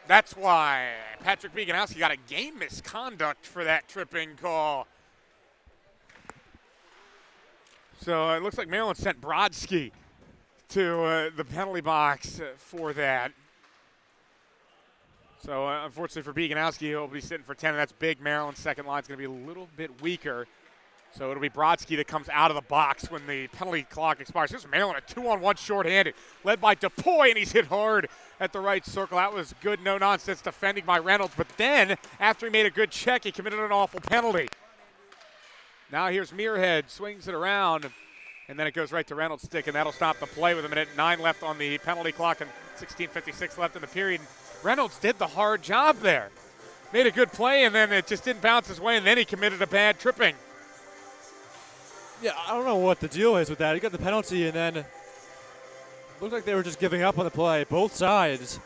That's why Patrick Bieganowski got a game misconduct for that tripping call. So it looks like Maryland sent Brodsky to the penalty box for that. So unfortunately for Bieganowski, he'll be sitting for 10, and that's big. Maryland's second line's going to be a little bit weaker. So it'll be Brodsky that comes out of the box when the penalty clock expires. Here's Maryland, a 2-on-1 shorthanded, led by Depoy, and he's hit hard at the right circle. That was good, no-nonsense defending by Reynolds. But then, after he made a good check, he committed an awful penalty. Now here's Muirhead, swings it around, and then it goes right to Reynolds' stick, and that'll stop the play with 1:09 left on the penalty clock and 16:56 left in the period. Reynolds did the hard job there. Made a good play, and then it just didn't bounce his way, and then he committed a bad tripping. Yeah, I don't know what the deal is with that. He got the penalty, and then looked like they were just giving up on the play, both sides.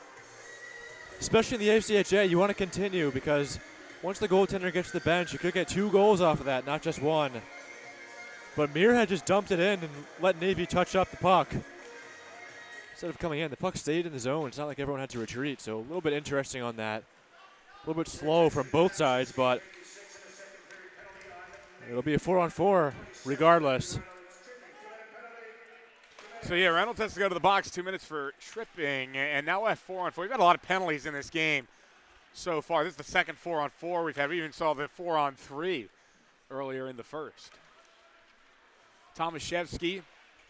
Especially in the ACHA, you want to continue because once the goaltender gets to the bench, you could get 2 goals off of that, not just 1. But Muirhead just dumped it in and let Navy touch up the puck. Instead of coming in, the puck stayed in the zone. It's not like everyone had to retreat, so a little bit interesting on that. A little bit slow from both sides, but it'll be a 4-on-4 regardless. So, yeah, Reynolds has to go to the box, 2 minutes for tripping, and now we'll have 4-on-4. We've got a lot of penalties in this game so far. This is the second 4-on-4 we've had. We even saw the 4-on-3 earlier in the first. Tomaszewski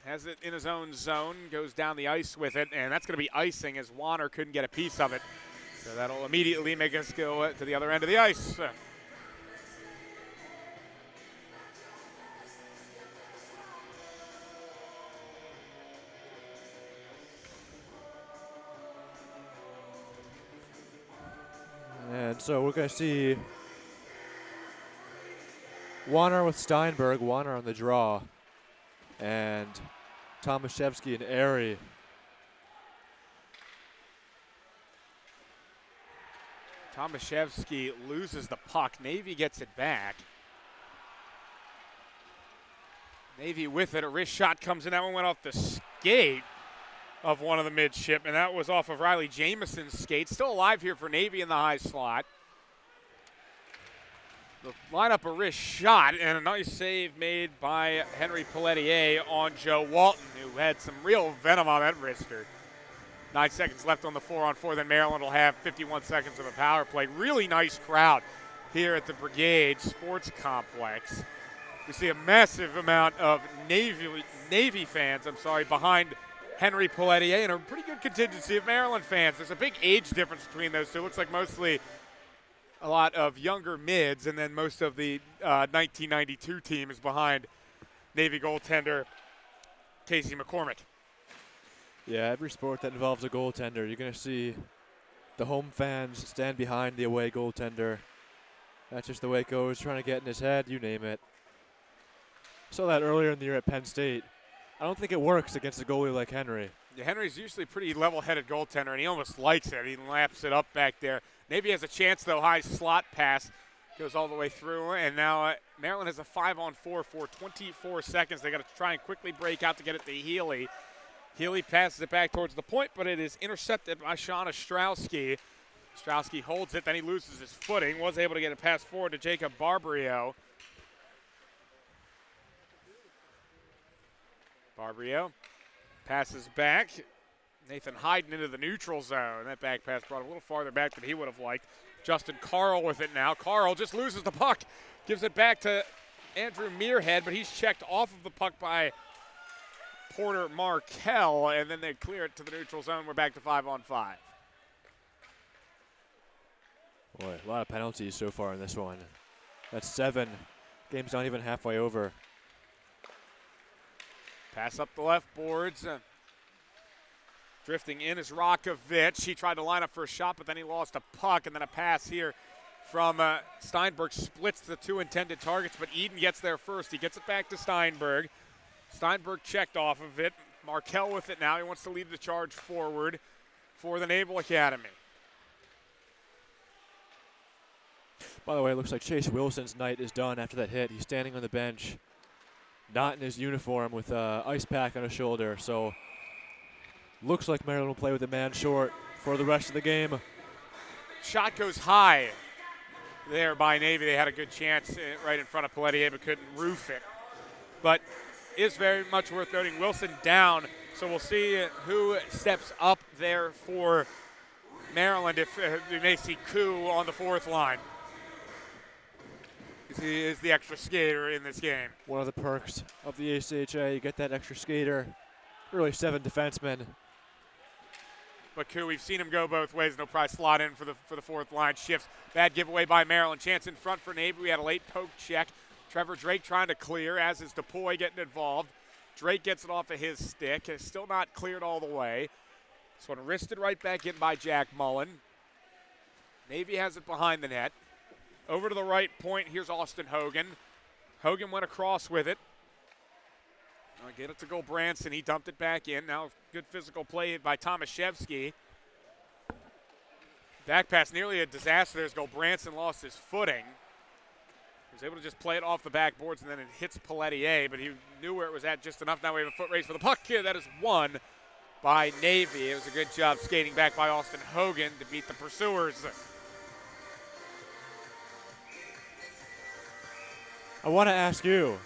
has it in his own zone, goes down the ice with it, and that's going to be icing as Warner couldn't get a piece of it. So that'll immediately make us go to the other end of the ice. And so we're going to see Warner with Steinberg, Warner on the draw, and Tomaszewski and Airy. Tomaszewski loses the puck. Navy gets it back. Navy with it. A wrist shot comes in. That one went off the skate of one of the midship, and that was off of Riley Jameson's skate. Still alive here for Navy in the high slot. The lineup a wrist shot, and a nice save made by Henry Pelletier on Joe Walton, who had some real venom on that wrister. 9 seconds left on the 4-on-4, then Maryland will have 51 seconds of a power play. Really nice crowd here at the Brigade Sports Complex. We see a massive amount of Navy fans, behind Henry Pelletier, and a pretty good contingency of Maryland fans. There's a big age difference between those two. Looks like mostly a lot of younger mids, and then most of the 1992 team is behind Navy goaltender Casey McCormick. Yeah, every sport that involves a goaltender, you're going to see the home fans stand behind the away goaltender. That's just the way it goes, trying to get in his head, you name it. Saw that earlier in the year at Penn State. I don't think it works against a goalie like Henry. Yeah, Henry's usually a pretty level-headed goaltender, and he almost likes it. He laps it up back there. Navy has a chance, though. High slot pass goes all the way through, and now Maryland has a 5-on-4 for 24 seconds. They got to try and quickly break out to get it to Healy. Healy passes it back towards the point, but it is intercepted by Sean Ostrowski. Ostrowski holds it, then he loses his footing. Was able to get a pass forward to Jacob Barbrio. Barbrio passes back. Nathan Hayden into the neutral zone. That back pass brought a little farther back than he would have liked. Justin Carl with it now. Carl just loses the puck. Gives it back to Andrew Muirhead, but he's checked off of the puck by Porter Markell, and then they clear it to the neutral zone. We're back to 5-on-5. Boy, a lot of penalties so far in this one. That's 7. Game's not even halfway over. Pass up the left boards. Drifting in is Rakovic. He tried to line up for a shot, but then he lost a puck, and then a pass here from Steinberg splits the 2 intended targets, but Eden gets there first. He gets it back to Steinberg. Steinberg checked off of it. Markell with it now. He wants to lead the charge forward for the Naval Academy. By the way, it looks like Chase Wilson's night is done after that hit. He's standing on the bench, not in his uniform, with an ice pack on his shoulder. So looks like Maryland will play with a man short for the rest of the game. Shot goes high there by Navy. They had a good chance right in front of Pelletier, but couldn't roof it. But is very much worth noting. Wilson down, so we'll see who steps up there for Maryland. If we may see Koo on the 4th line. He is the extra skater in this game. One of the perks of the ACHA, you get that extra skater. Really 7 defensemen. But Koo, we've seen him go both ways. No prize slot in for the 4th line. Shifts. Bad giveaway by Maryland. Chance in front for Navy. We had a late poke check. Trevor Drake trying to clear, as is Depoy getting involved. Drake gets it off of his stick. It's still not cleared all the way. This one wristed right back in by Jack Mullen. Navy has it behind the net. Over to the right point, here's Austin Hogan. Hogan went across with it. Get it to Gulbranson. He dumped it back in. Now good physical play by Tomaszewski. Back pass, nearly a disaster as Gulbranson lost his footing. He was able to just play it off the backboards, and then it hits Pelletier, but he knew where it was at just enough. Now we have a foot race for the puck here. That is won by Navy. It was a good job skating back by Austin Hogan to beat the pursuers. I want to ask you,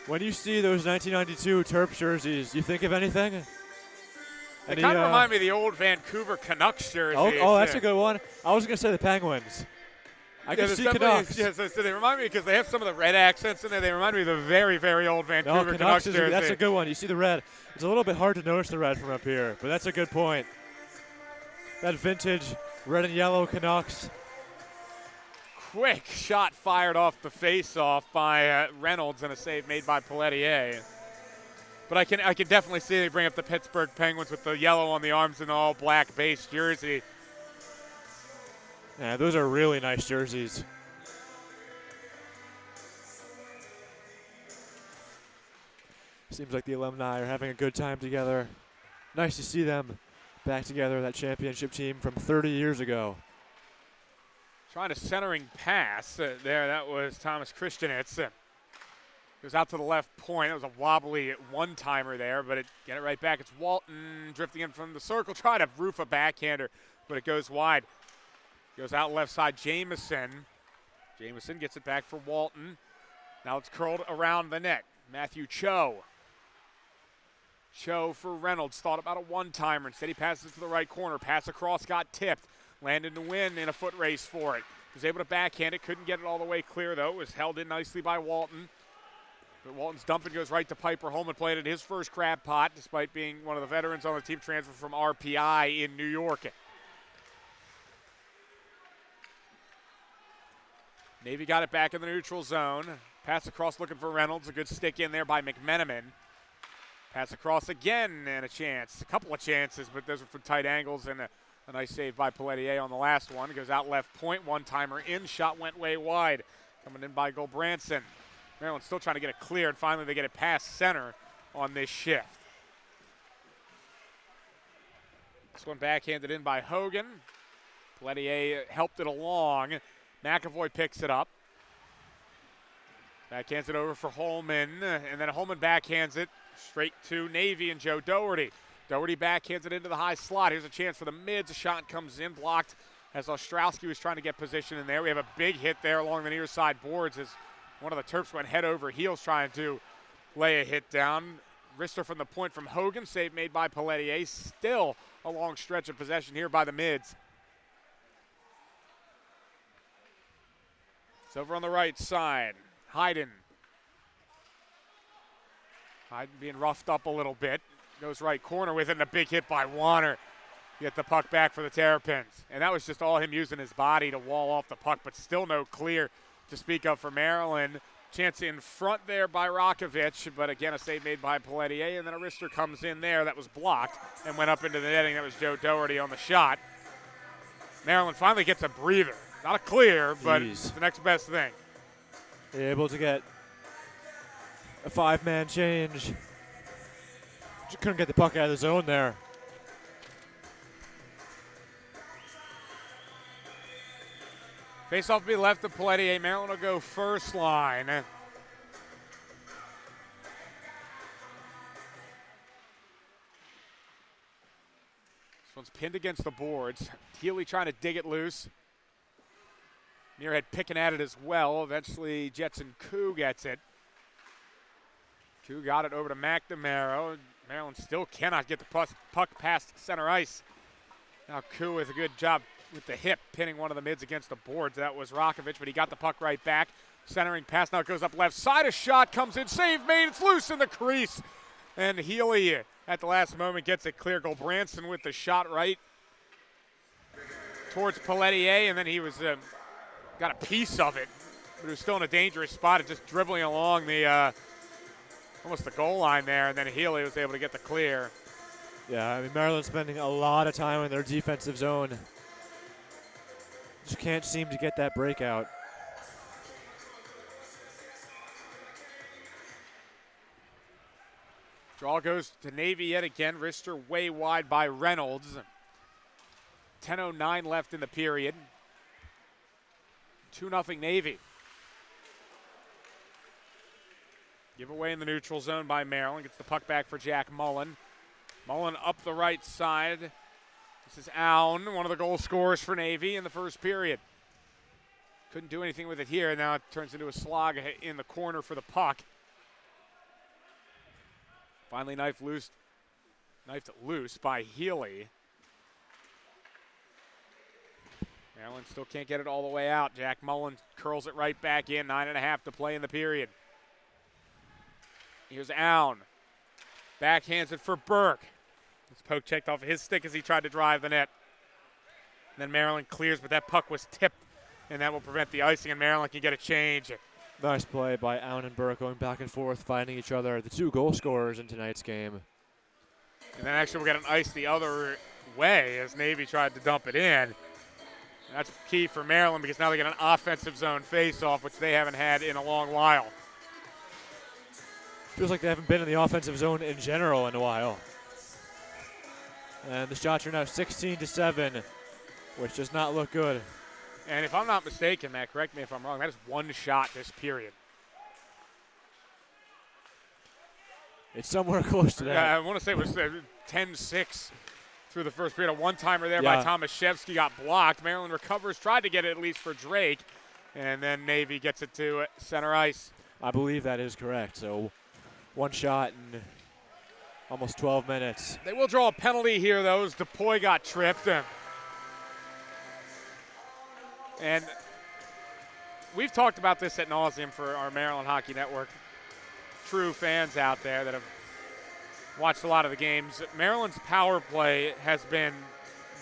when you see those 1992 Terps jerseys, you think of anything? They kind of remind me of the old Vancouver Canucks jerseys. Oh, that's a good one. I was going to say the Penguins. I can see Canucks. Yes, so they remind me because they have some of the red accents in there. They remind me of the very, very old Vancouver Canucks jersey. That's a good one. You see the red. It's a little bit hard to notice the red from up here, but that's a good point. That vintage red and yellow Canucks. Quick shot fired off the face-off by Reynolds and a save made by Pelletier. But I can definitely see they bring up the Pittsburgh Penguins with the yellow on the arms and the all-black base jersey. Yeah, those are really nice jerseys. Seems like the alumni are having a good time together. Nice to see them back together, that championship team from 30 years ago. Trying a centering pass there. That was Thomas Christianitz. Goes out to the left point. It was a wobbly one-timer there, but get it right back. It's Walton drifting in from the circle. Trying to roof a backhander, but it goes wide. Goes out left side, Jameson. Jameson gets it back for Walton. Now it's curled around the net. Matthew Cho. Cho for Reynolds. Thought about a one-timer. Instead he passes it to the right corner. Pass across, got tipped. Landon to win in a foot race for it. Was able to backhand it. Couldn't get it all the way clear, though. It was held in nicely by Walton. But Walton's dumping goes right to Piper Holman. Played at his first crab pot, despite being one of the veterans on the team, transfer from RPI in New York. Navy got it back in the neutral zone. Pass across looking for Reynolds. A good stick in there by McMenamin. Pass across again and a chance. A couple of chances, but those are from tight angles and a nice save by Pelletier on the last one. It goes out left point. One-timer in. Shot went way wide. Coming in by Gulbranson. Maryland's still trying to get it cleared. Finally, they get it past center on this shift. This one backhanded in by Hogan. Pelletier helped it along. McAvoy picks it up. Backhands it over for Holman. And then Holman backhands it straight to Navy and Joe Doherty. Doherty backhands it into the high slot. Here's a chance for the mids. A shot comes in, blocked as Ostrowski was trying to get position in there. We have a big hit there along the near side boards as one of the Terps went head over heels trying to lay a hit down. Wrister from the point from Hogan. Save made by Pelletier. Still a long stretch of possession here by the mids. It's over on the right side. Hayden. Hayden being roughed up a little bit. Goes right corner with it, and a big hit by Warner. Get the puck back for the Terrapins. And that was just all him using his body to wall off the puck, but still no clear to speak of for Maryland. Chance in front there by Rakovic, but again a save made by Pelletier, and then a wrister comes in there that was blocked and went up into the netting. That was Joe Doherty on the shot. Maryland finally gets a breather. Not a clear, but it's the next best thing. They're able to get a 5-man change. Just couldn't get the puck out of the zone there. Face-off will be left to Pelletier. Maryland will go first line. This one's pinned against the boards. Healy trying to dig it loose. Muirhead picking at it as well. Eventually, Jetson Koo gets it. Koo got it over to McNamara. Maryland still cannot get the puck past center ice. Now Koo with a good job with the hip, pinning one of the mids against the boards. That was Rakovic, but he got the puck right back. Centering pass now goes up left side. A shot comes in. Save made. It's loose in the crease. And Healy at the last moment gets it clear. Branson with the shot right towards Pelletier, and then he was got a piece of it, but he was still in a dangerous spot and just dribbling along the almost the goal line there, and then Healy was able to get the clear. Yeah, I mean, Maryland's spending a lot of time in their defensive zone. Just can't seem to get that breakout. Draw goes to Navy yet again. Wrister way wide by Reynolds. 10:09 left in the period. 2-0 Navy. Give away in the neutral zone by Maryland. Gets the puck back for Jack Mullen. Mullen up the right side. This is Aun, one of the goal scorers for Navy in the first period. Couldn't do anything with it here. Now it turns into a slog in the corner for the puck. Finally knifed loose by Healy. Maryland still can't get it all the way out. Jack Mullen curls it right back in. 9.5 to play in the period. Here's Aun. Backhands it for Burke. This poke checked off his stick as he tried to drive the net. And then Maryland clears, but that puck was tipped, and that will prevent the icing, and Maryland can get a change. Nice play by Aun and Burke going back and forth, finding each other. The two goal scorers in tonight's game. And then actually we'll get an ice the other way as Navy tried to dump it in. And that's key for Maryland because now they get an offensive zone face-off, which they haven't had in a long while. Feels like they haven't been in the offensive zone in general in a while. And the shots are now 16-7, which does not look good. And if I'm not mistaken, Matt, correct me if I'm wrong, that is one shot this period. It's somewhere close to that. Yeah, I want to say it was 10-6 through the first period. A one-timer there by Tomaszewski got blocked. Maryland recovers, tried to get it at least for Drake, and then Navy gets it to center ice. I believe that is correct. So one shot in almost 12 minutes. They will draw a penalty here, though, as Depoy got tripped. And we've talked about this ad nauseum for our Maryland Hockey Network true fans out there that have watched a lot of the games. Maryland's power play has been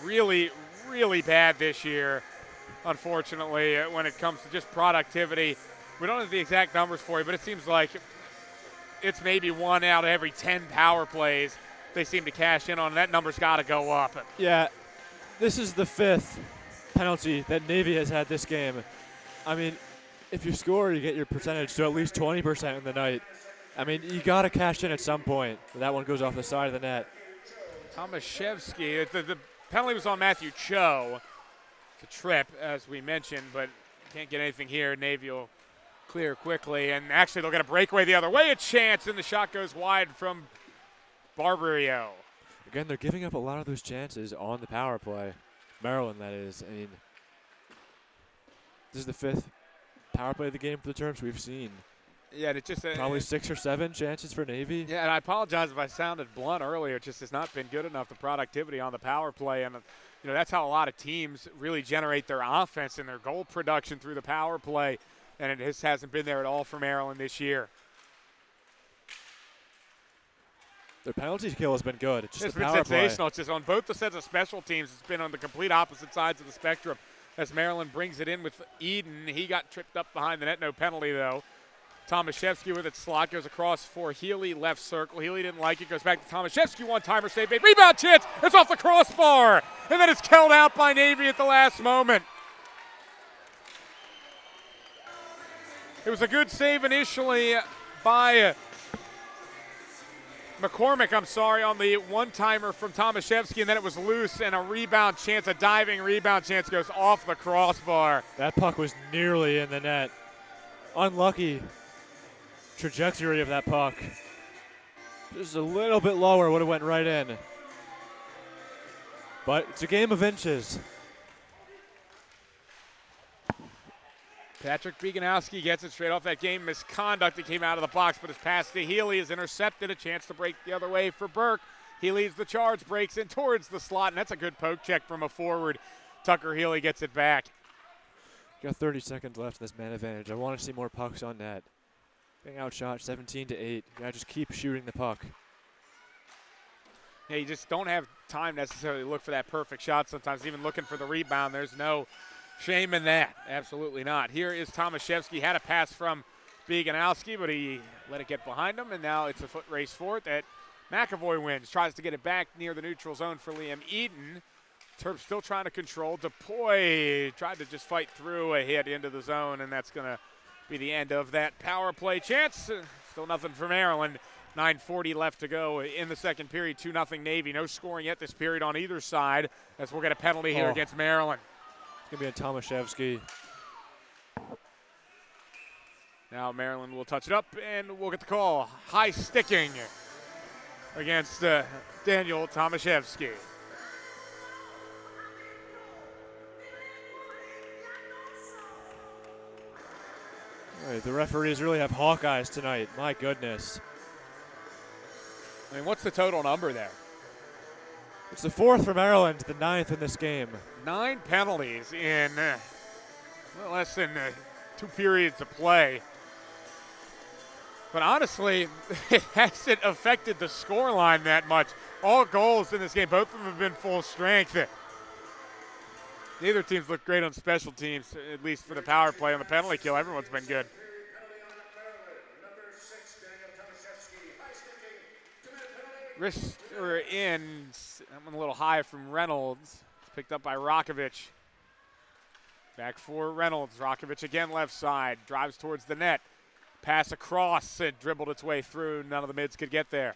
really, really bad this year, unfortunately, when it comes to just productivity. We don't have the exact numbers for you, but it seems like it's maybe 1 out of every 10 power plays they seem to cash in on, and that number's got to go up. Yeah, this is the 5th penalty that Navy has had this game. I mean, if you score, you get your percentage to at least 20% in the night. I mean, you got to cash in at some point. That one goes off the side of the net. Tomaszewski, the penalty was on Matthew Cho. It's a trip, as we mentioned, but can't get anything here. Navy will clear quickly, and actually they'll get a breakaway the other way, a chance, and the shot goes wide from Barbario. Again, they're giving up a lot of those chances on the power play. Maryland, that is. I mean, this is the 5th power play of the game for the Terps we've seen. Yeah, and it just probably 6 or 7 chances for Navy. Yeah, and I apologize if I sounded blunt earlier. It just has not been good enough, the productivity on the power play, and you know that's how a lot of teams really generate their offense and their goal production through the power play, and it just hasn't been there at all for Maryland this year. Their penalty kill has been good. It's just It's the been power play. sensational. It's just on both the sets of special teams. It's been on the complete opposite sides of the spectrum as Maryland brings it in with Eden. He got tripped up behind the net. No penalty, though. Tomaszewski with its slot goes across for Healy, left circle. Healy didn't like it. Goes back to Tomaszewski. One-timer save made. Rebound chance. It's off the crossbar. And then it's held out by Navy at the last moment. It was a good save initially by McCormick, on the one-timer from Tomaszewski, and then it was loose, and a rebound chance, a diving rebound chance goes off the crossbar. That puck was nearly in the net. Unlucky trajectory of that puck. Just a little bit lower, would have went right in. But it's a game of inches. Patrick Bieganowski gets it straight off that game misconduct. It came out of the box, but his pass to Healy is intercepted. A chance to break the other way for Burke. He leads the charge, breaks in towards the slot, and that's a good poke check from a forward. Tucker Healy gets it back. Got 30 seconds left in this man advantage. I want to see more pucks on net. Being outshot 17-8. Gotta just keep shooting the puck. Yeah, you just don't have time necessarily to look for that perfect shot sometimes. Even looking for the rebound, there's no shame in that. Absolutely not. Here is Tomaszewski. Had a pass from Bieganowski, but he let it get behind him, and now it's a foot race for it that McAvoy wins. Tries to get it back near the neutral zone for Liam Eden. Terps still trying to control. Depoy tried to just fight through a hit into the zone, and that's going to be the end of that power play chance. Still nothing for Maryland. 9:40 left to go in the second period. 2-0 Navy. No scoring yet this period on either side, as we'll get a penalty here against Maryland. It's going to be a Tomaszewski. Now Maryland will touch it up, and we'll get the call. High sticking against Daniel Tomaszewski. All right, the referees really have Hawkeyes tonight. My goodness. I mean, what's the total number there? It's the 4th for Maryland, the 9th in this game. 9 penalties in less than 2 periods of play. But honestly, it hasn't affected the scoreline that much. All goals in this game, both of them have been full strength. Neither team's looked great on special teams, at least for the power play. On the penalty kill, everyone's been good. Wrister in, I'm a little high from Reynolds. It's picked up by Rakovic. Back for Reynolds. Rakovic again left side, drives towards the net. Pass across, it dribbled its way through. None of the mids could get there.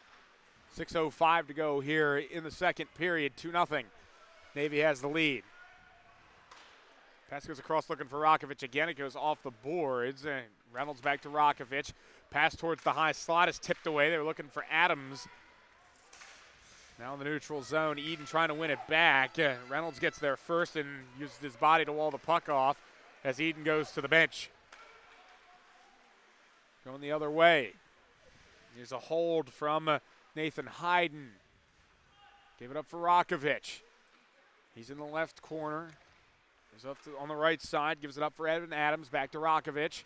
6:05 to go here in the second period, 2-0. Navy has the lead. Pass goes across looking for Rakovic again. It goes off the boards. And Reynolds back to Rakovic. Pass towards the high slot is tipped away. They were looking for Adams. Now in the neutral zone, Eden trying to win it back. Reynolds gets there first and uses his body to wall the puck off as Eden goes to the bench. Going the other way. Here's a hold from Nathan Hayden. Gave it up for Rakovic. He's in the left corner. Goes up on the right side, gives it up for Evan Adams, back to Rakovic.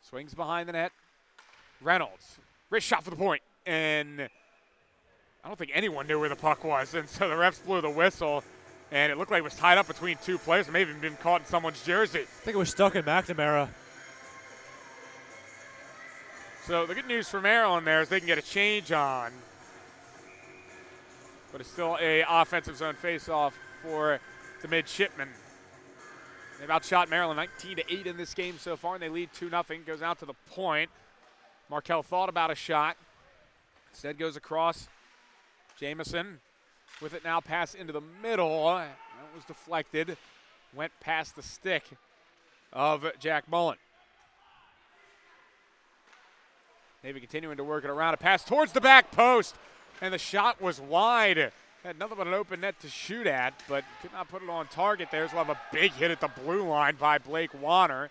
Swings behind the net. Reynolds, wrist shot for the point, and I don't think anyone knew where the puck was, and so the refs blew the whistle, and it looked like it was tied up between 2 players. It may have even been caught in someone's jersey. I think it was stuck in McNamara. So the good news for Maryland there is they can get a change on, but it's still a offensive zone face-off for the midshipmen. They've outshot Maryland 19-8 in this game so far, and they lead 2-0. Goes out to the point. Markell thought about a shot. Instead goes across. Jamison with it now, pass into the middle. That was deflected. Went past the stick of Jack Mullen. Navy continuing to work it around. A pass towards the back post, and the shot was wide. Had nothing but an open net to shoot at, but could not put it on target there. So we'll have a big hit at the blue line by Blake Warner.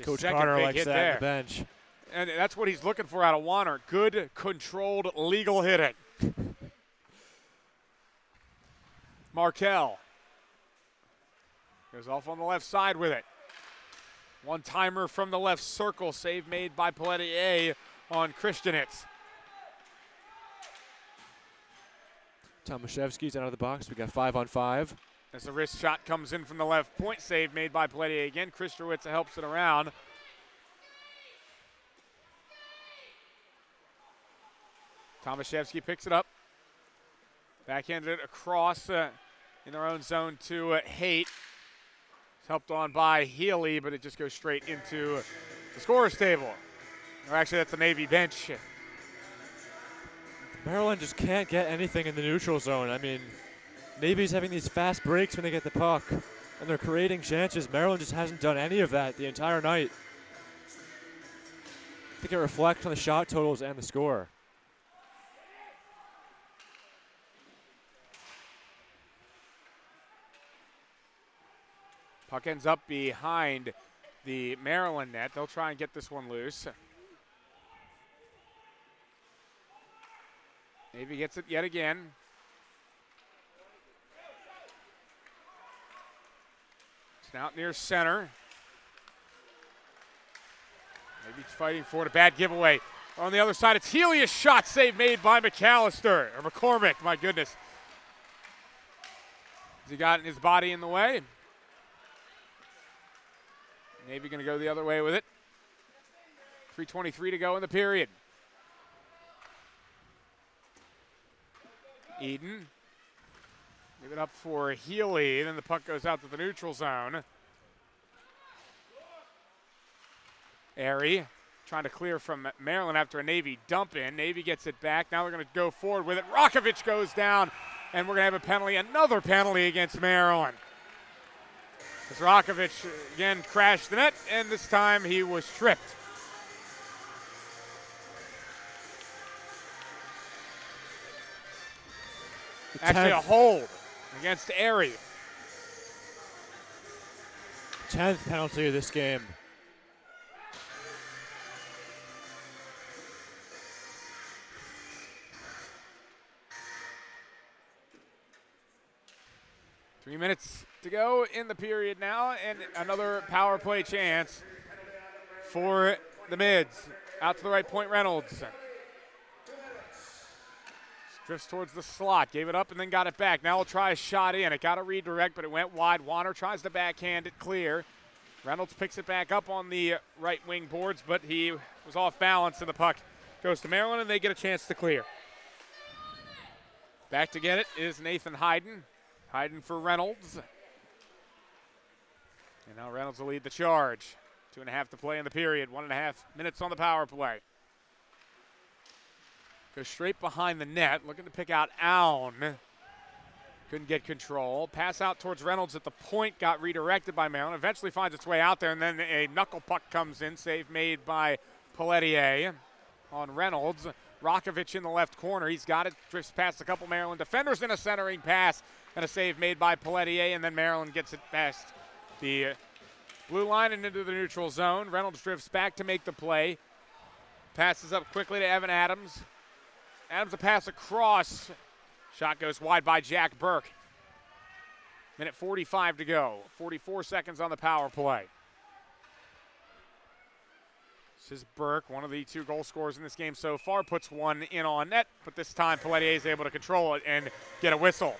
Coach Carter likes that on the bench. And that's what he's looking for out of Warner. Good, controlled, legal hitting. Markell goes off on the left side with it. One-timer from the left circle. Save made by Pelletier on Christianitz. Tomaszewski's out of the box. We got 5-on-5. As the wrist shot comes in from the left point, save made by Pelletier again. Kristrowitz helps it around. Tomaszewski picks it up. Backhanded it across in their own zone to Haight. It's helped on by Healy, but it just goes straight into the scorer's table. Or actually, that's the Navy bench. Maryland just can't get anything in the neutral zone. I mean, Navy's having these fast breaks when they get the puck, and they're creating chances. Maryland just hasn't done any of that the entire night. I think it reflects on the shot totals and the score. Puck ends up behind the Maryland net. They'll try and get this one loose. Navy gets it yet again. It's out near center. Maybe fighting for it. A bad giveaway. On the other side, it's Healy. A shot save made by McAllister, or McCormick, my goodness. Has he gotten his body in the way? Navy going to go the other way with it. 3:23 to go in the period. Eden. Give it up for Healy. Then the puck goes out to the neutral zone. Airy trying to clear from Maryland after a Navy dump in. Navy gets it back. Now they're going to go forward with it. Rakovic goes down, and we're going to have a penalty, another penalty against Maryland. As Rakovic again crashed the net, and this time he was tripped. Actually a hold against Airy. 10th penalty of this game. Three minutes to go in the period now, and another power play chance for the Mids. Out to the right point, Reynolds. Drifts towards the slot, gave it up and then got it back. Now we'll try a shot in. It got a redirect, but it went wide. Warner tries to backhand it clear. Reynolds picks it back up on the right wing boards, but he was off balance, and the puck goes to Maryland, and they get a chance to clear. Back to get it is Nathan Hayden. Hayden for Reynolds. And now Reynolds will lead the charge. 2.5 to play in the period. 1.5 minutes on the power play. Goes straight behind the net, looking to pick out Allen. Couldn't get control. Pass out towards Reynolds at the point, got redirected by Maryland. Eventually finds its way out there, and then a knuckle puck comes in. Save made by Pelletier on Reynolds. Rakovic in the left corner. He's got it. Drifts past a couple Maryland defenders in a centering pass, and a save made by Pelletier, and then Maryland gets it past the blue line and into the neutral zone. Reynolds drifts back to make the play. Passes up quickly to Evan Adams. Adams a pass across. Shot goes wide by Jack Burke. Minute 45 to go. 44 seconds on the power play. This is Burke, one of the 2 goal scorers in this game so far. Puts one in on net, but this time Pelletier is able to control it and get a whistle.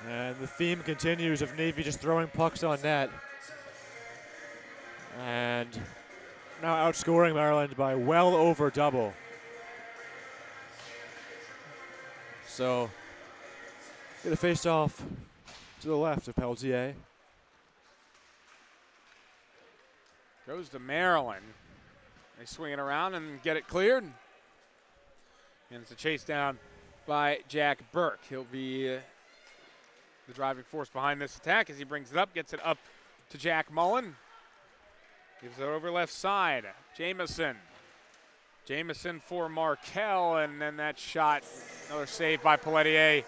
And the theme continues of Navy just throwing pucks on net. And now outscoring Maryland by well over double. So, get a face-off to the left of Pelletier. Goes to Maryland. They swing it around and get it cleared. And it's a chase down by Jack Burke. He'll be the driving force behind this attack as he brings it up, gets it up to Jack Mullen. Gives it over left side. Jamison for Markell, and then that shot, another save by Pelletier.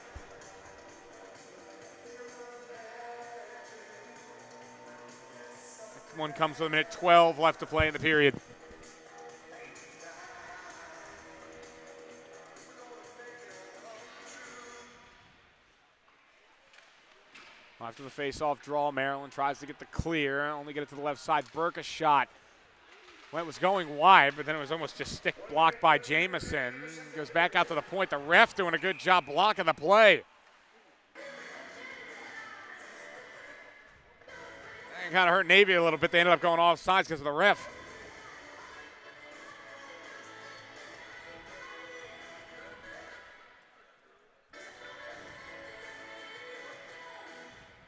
Next one comes with a minute 12 left to play in the period. After the face-off draw, Maryland tries to get the clear, only get it to the left side. Burke a shot. was going wide, but then it was almost just stick blocked by Jamison. Goes back out to the point. The ref doing a good job blocking the play. That kind of hurt Navy a little bit. They ended up going off sides because of the ref.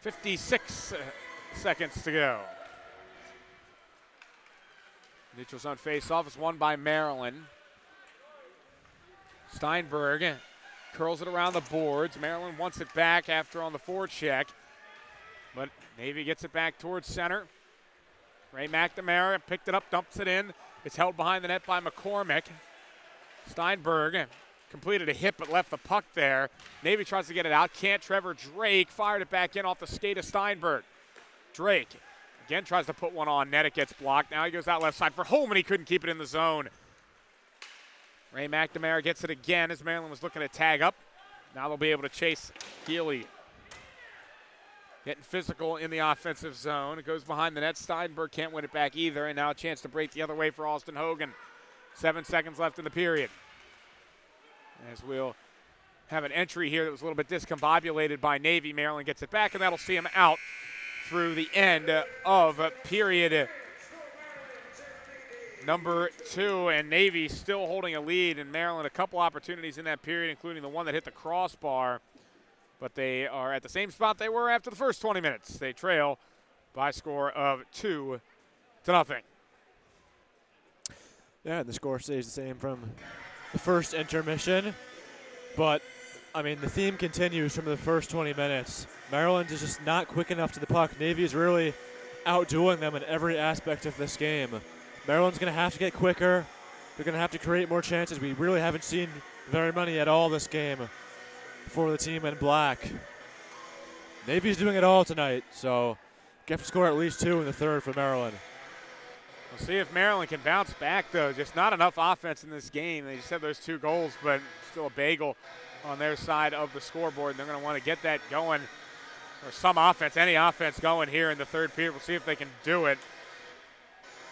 "56 seconds to go." Neutral zone face-off is won by Maryland. Steinberg curls it around the boards. Maryland wants it back after on the forecheck, but Navy gets it back towards center. Ray McNamara picked it up, dumps it in. It's held behind the net by McCormick. Steinberg completed a hit but left the puck there. Navy tries to get it out. Can't. Trevor Drake fired it back in off the skate of Steinberg. Drake again tries to put one on net. It gets blocked. Now he goes out left side for home, and he couldn't keep it in the zone. Ray McNamara gets it again as Maryland was looking to tag up. Now they'll be able to chase Healy. Getting physical in the offensive zone. It goes behind the net. Steinberg can't win it back either, and now a chance to break the other way for Austin Hogan. 7 seconds left in the period. As we'll have an entry here that was a little bit discombobulated by Navy. Maryland gets it back, and that'll see him out through the end of period number 2. And Navy still holding a lead, and Maryland a couple opportunities in that period, including the one that hit the crossbar. But they are at the same spot they were after the first 20 minutes. They trail by a score of 2-0. Yeah, and the score stays the same from the first intermission. But, I mean, the theme continues from the first 20 minutes. Maryland is just not quick enough to the puck. Navy is really outdoing them in every aspect of this game. Maryland's going to have to get quicker. They're going to have to create more chances. We really haven't seen very many at all this game for the team in black. Navy's doing it all tonight, so get to score at least 2 in the third for Maryland. We'll see if Maryland can bounce back, though. Just not enough offense in this game. They just had those 2 goals, but still a bagel on their side of the scoreboard. They're going to want to get that going, or some offense, any offense going here in the third period. We'll see if they can do it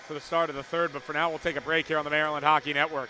for the start of the third, but for now we'll take a break here on the Maryland Hockey Network.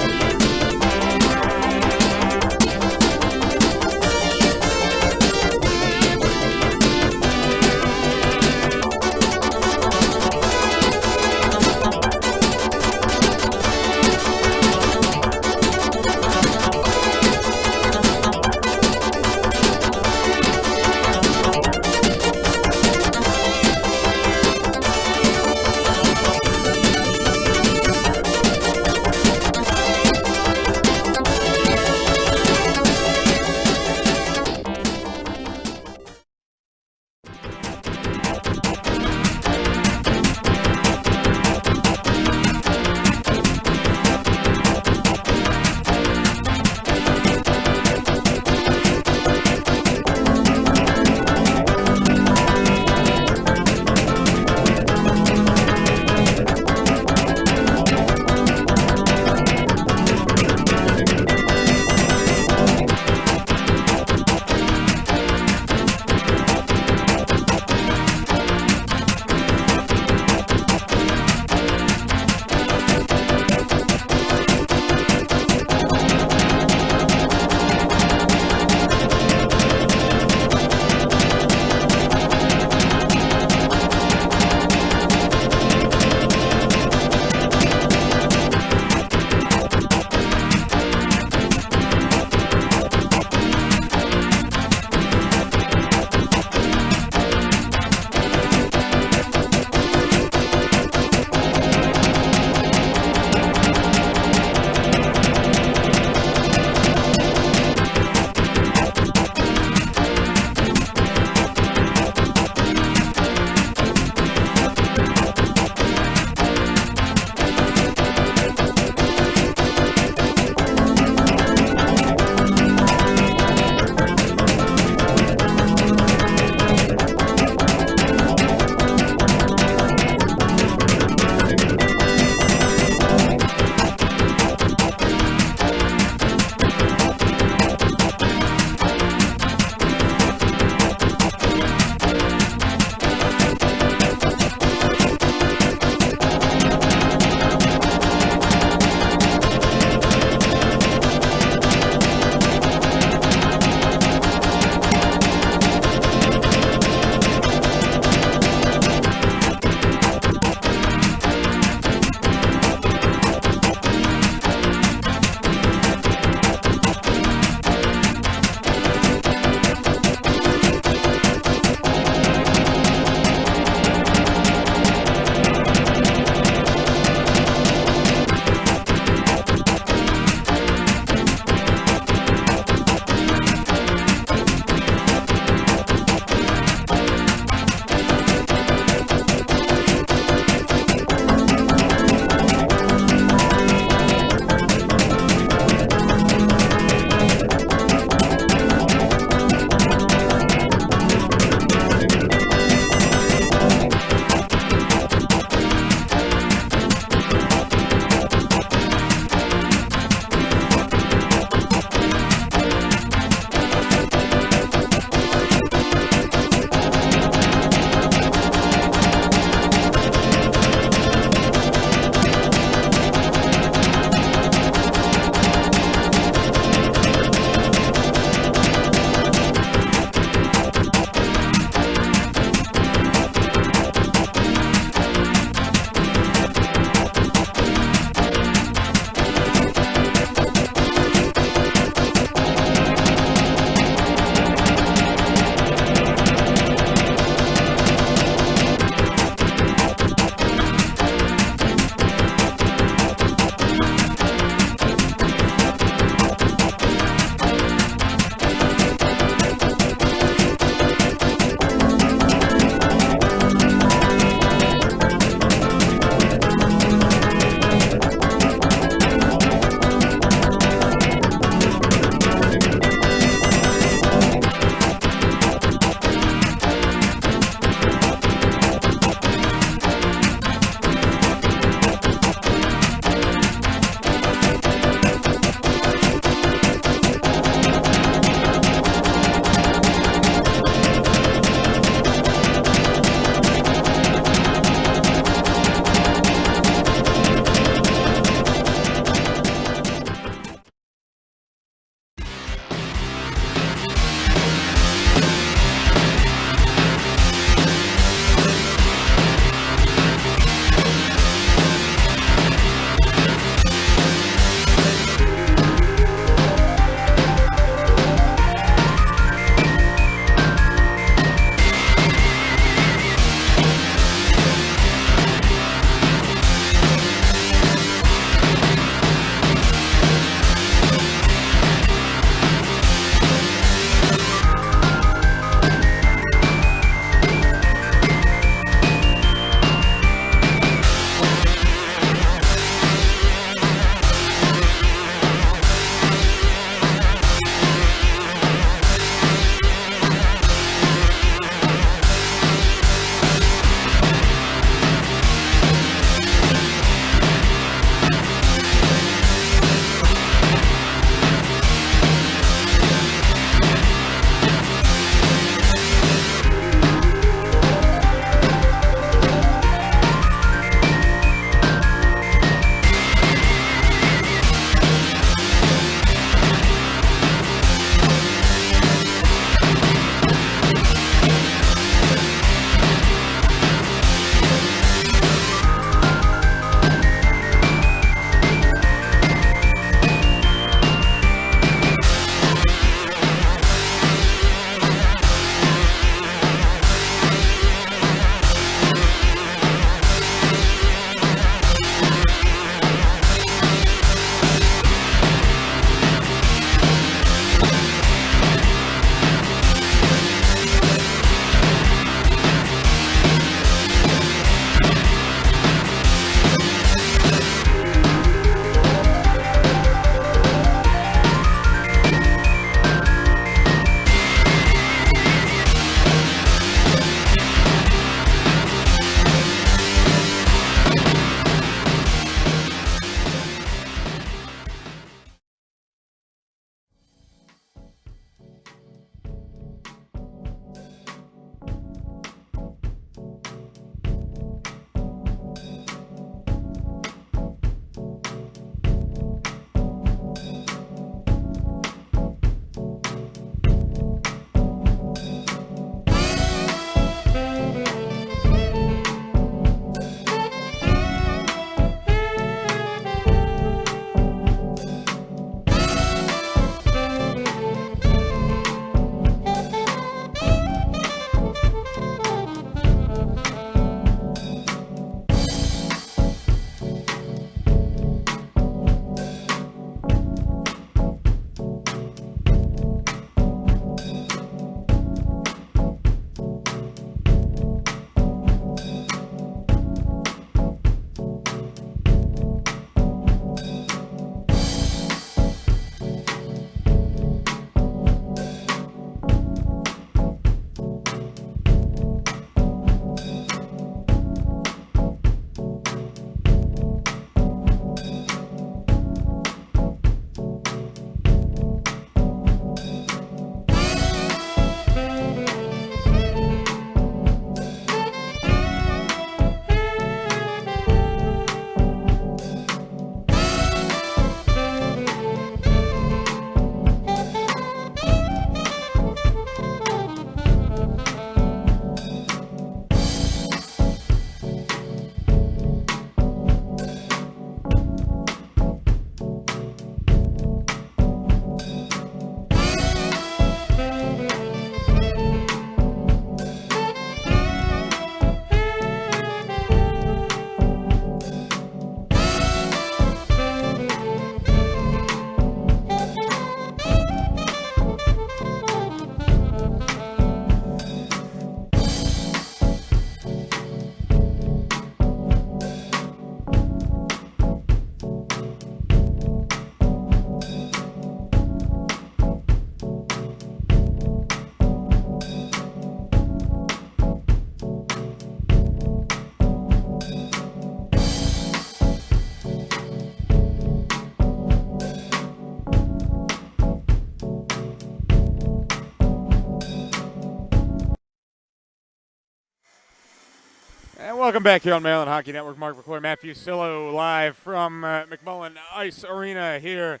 Welcome back here on Maryland Hockey Network. Mark McClure, Matt Fusillo, live from McMullen Ice Arena here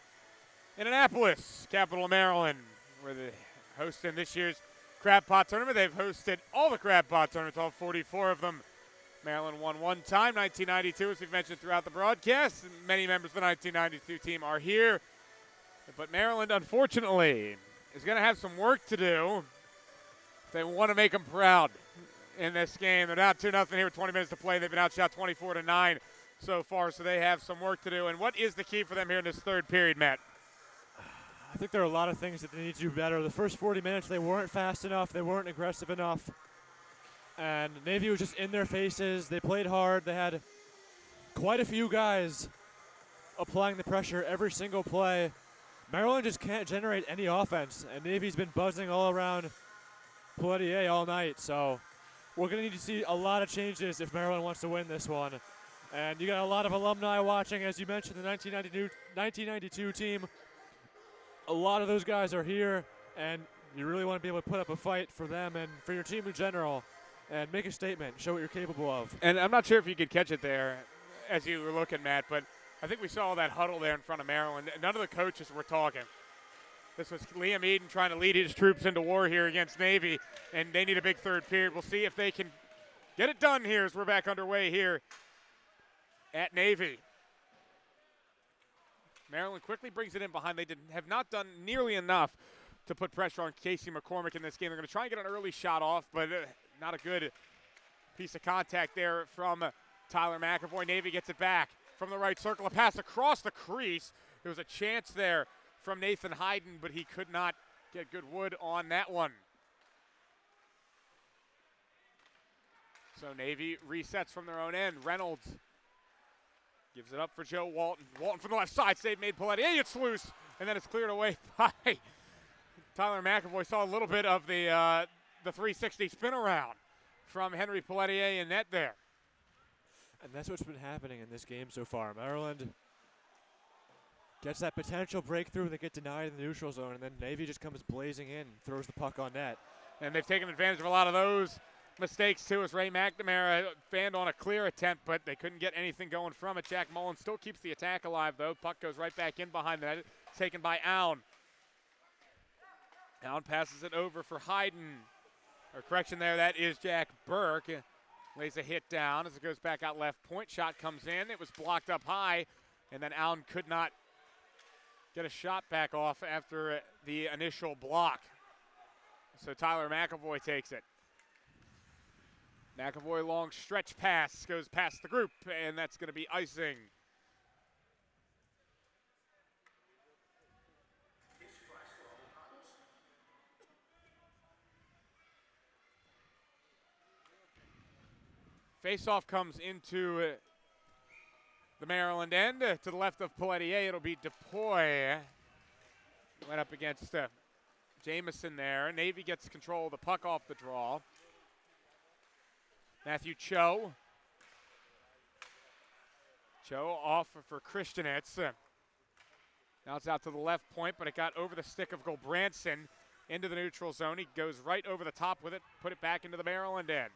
in Annapolis, capital of Maryland, where they're hosting this year's Crab Pot Tournament. They've hosted all the Crab Pot Tournaments, all 44 of them. Maryland won one time, 1992, as we've mentioned throughout the broadcast. Many members of the 1992 team are here. But Maryland, unfortunately, is going to have some work to do if they want to make them proud in this game. They're down 2-0 here with 20 minutes to play. They've been outshot 24-9 so far, so they have some work to do. And what is the key for them here in this third period, Matt? I think there are a lot of things that they need to do better. The first 40 minutes, they weren't fast enough. They weren't aggressive enough. And Navy was just in their faces. They played hard. They had quite a few guys applying the pressure every single play. Maryland just can't generate any offense, and Navy's been buzzing all around Poitier all night. So we're going to need to see a lot of changes if Maryland wants to win this one. And you got a lot of alumni watching, as you mentioned, the 1992 team. A lot of those guys are here, and you really want to be able to put up a fight for them and for your team in general and make a statement, show what you're capable of. And I'm not sure if you could catch it there as you were looking, Matt, but I think we saw that huddle there in front of Maryland. None of the coaches were talking. This was Liam Eden trying to lead his troops into war here against Navy, and they need a big third period. We'll see if they can get it done here as we're back underway here at Navy. Maryland quickly brings it in behind. They have not done nearly enough to put pressure on Casey McCormick in this game. They're going to try and get an early shot off, but not a good piece of contact there from Tyler McAvoy. Navy gets it back from the right circle. A pass across the crease. There was a chance there from Nathan Hayden, but he could not get good wood on that one. So Navy resets from their own end. Reynolds gives it up for Joe Walton. Walton from the left side, save made Paletti. Hey, it's loose, and then it's cleared away by Tyler McAvoy. Saw a little bit of the 360 spin around from Henry Pelletier in net there. And that's what's been happening in this game so far. Maryland gets that potential breakthrough, they get denied in the neutral zone, and then Navy just comes blazing in and throws the puck on net. And they've taken advantage of a lot of those mistakes too, as Ray McNamara fanned on a clear attempt, but they couldn't get anything going from it. Jack Mullen still keeps the attack alive, though. Puck goes right back in behind the net, taken by Allen. Allen passes it over for Hayden. Or correction there, that is Jack Burke. Lays a hit down as it goes back out left point. Shot comes in. It was blocked up high, and then Allen could not get a shot back off after the initial block. So Tyler McAvoy takes it. McAvoy long stretch pass goes past the group, and that's going to be icing. Faceoff comes into the Maryland end. To the left of Pelletier, it'll be Depoy. Went up against Jamison there. Navy gets control of the puck off the draw. Matthew Cho. Cho off for Christianitz. Now it's out to the left point, but it got over the stick of Gulbranson into the neutral zone. He goes right over the top with it, put it back into the Maryland end.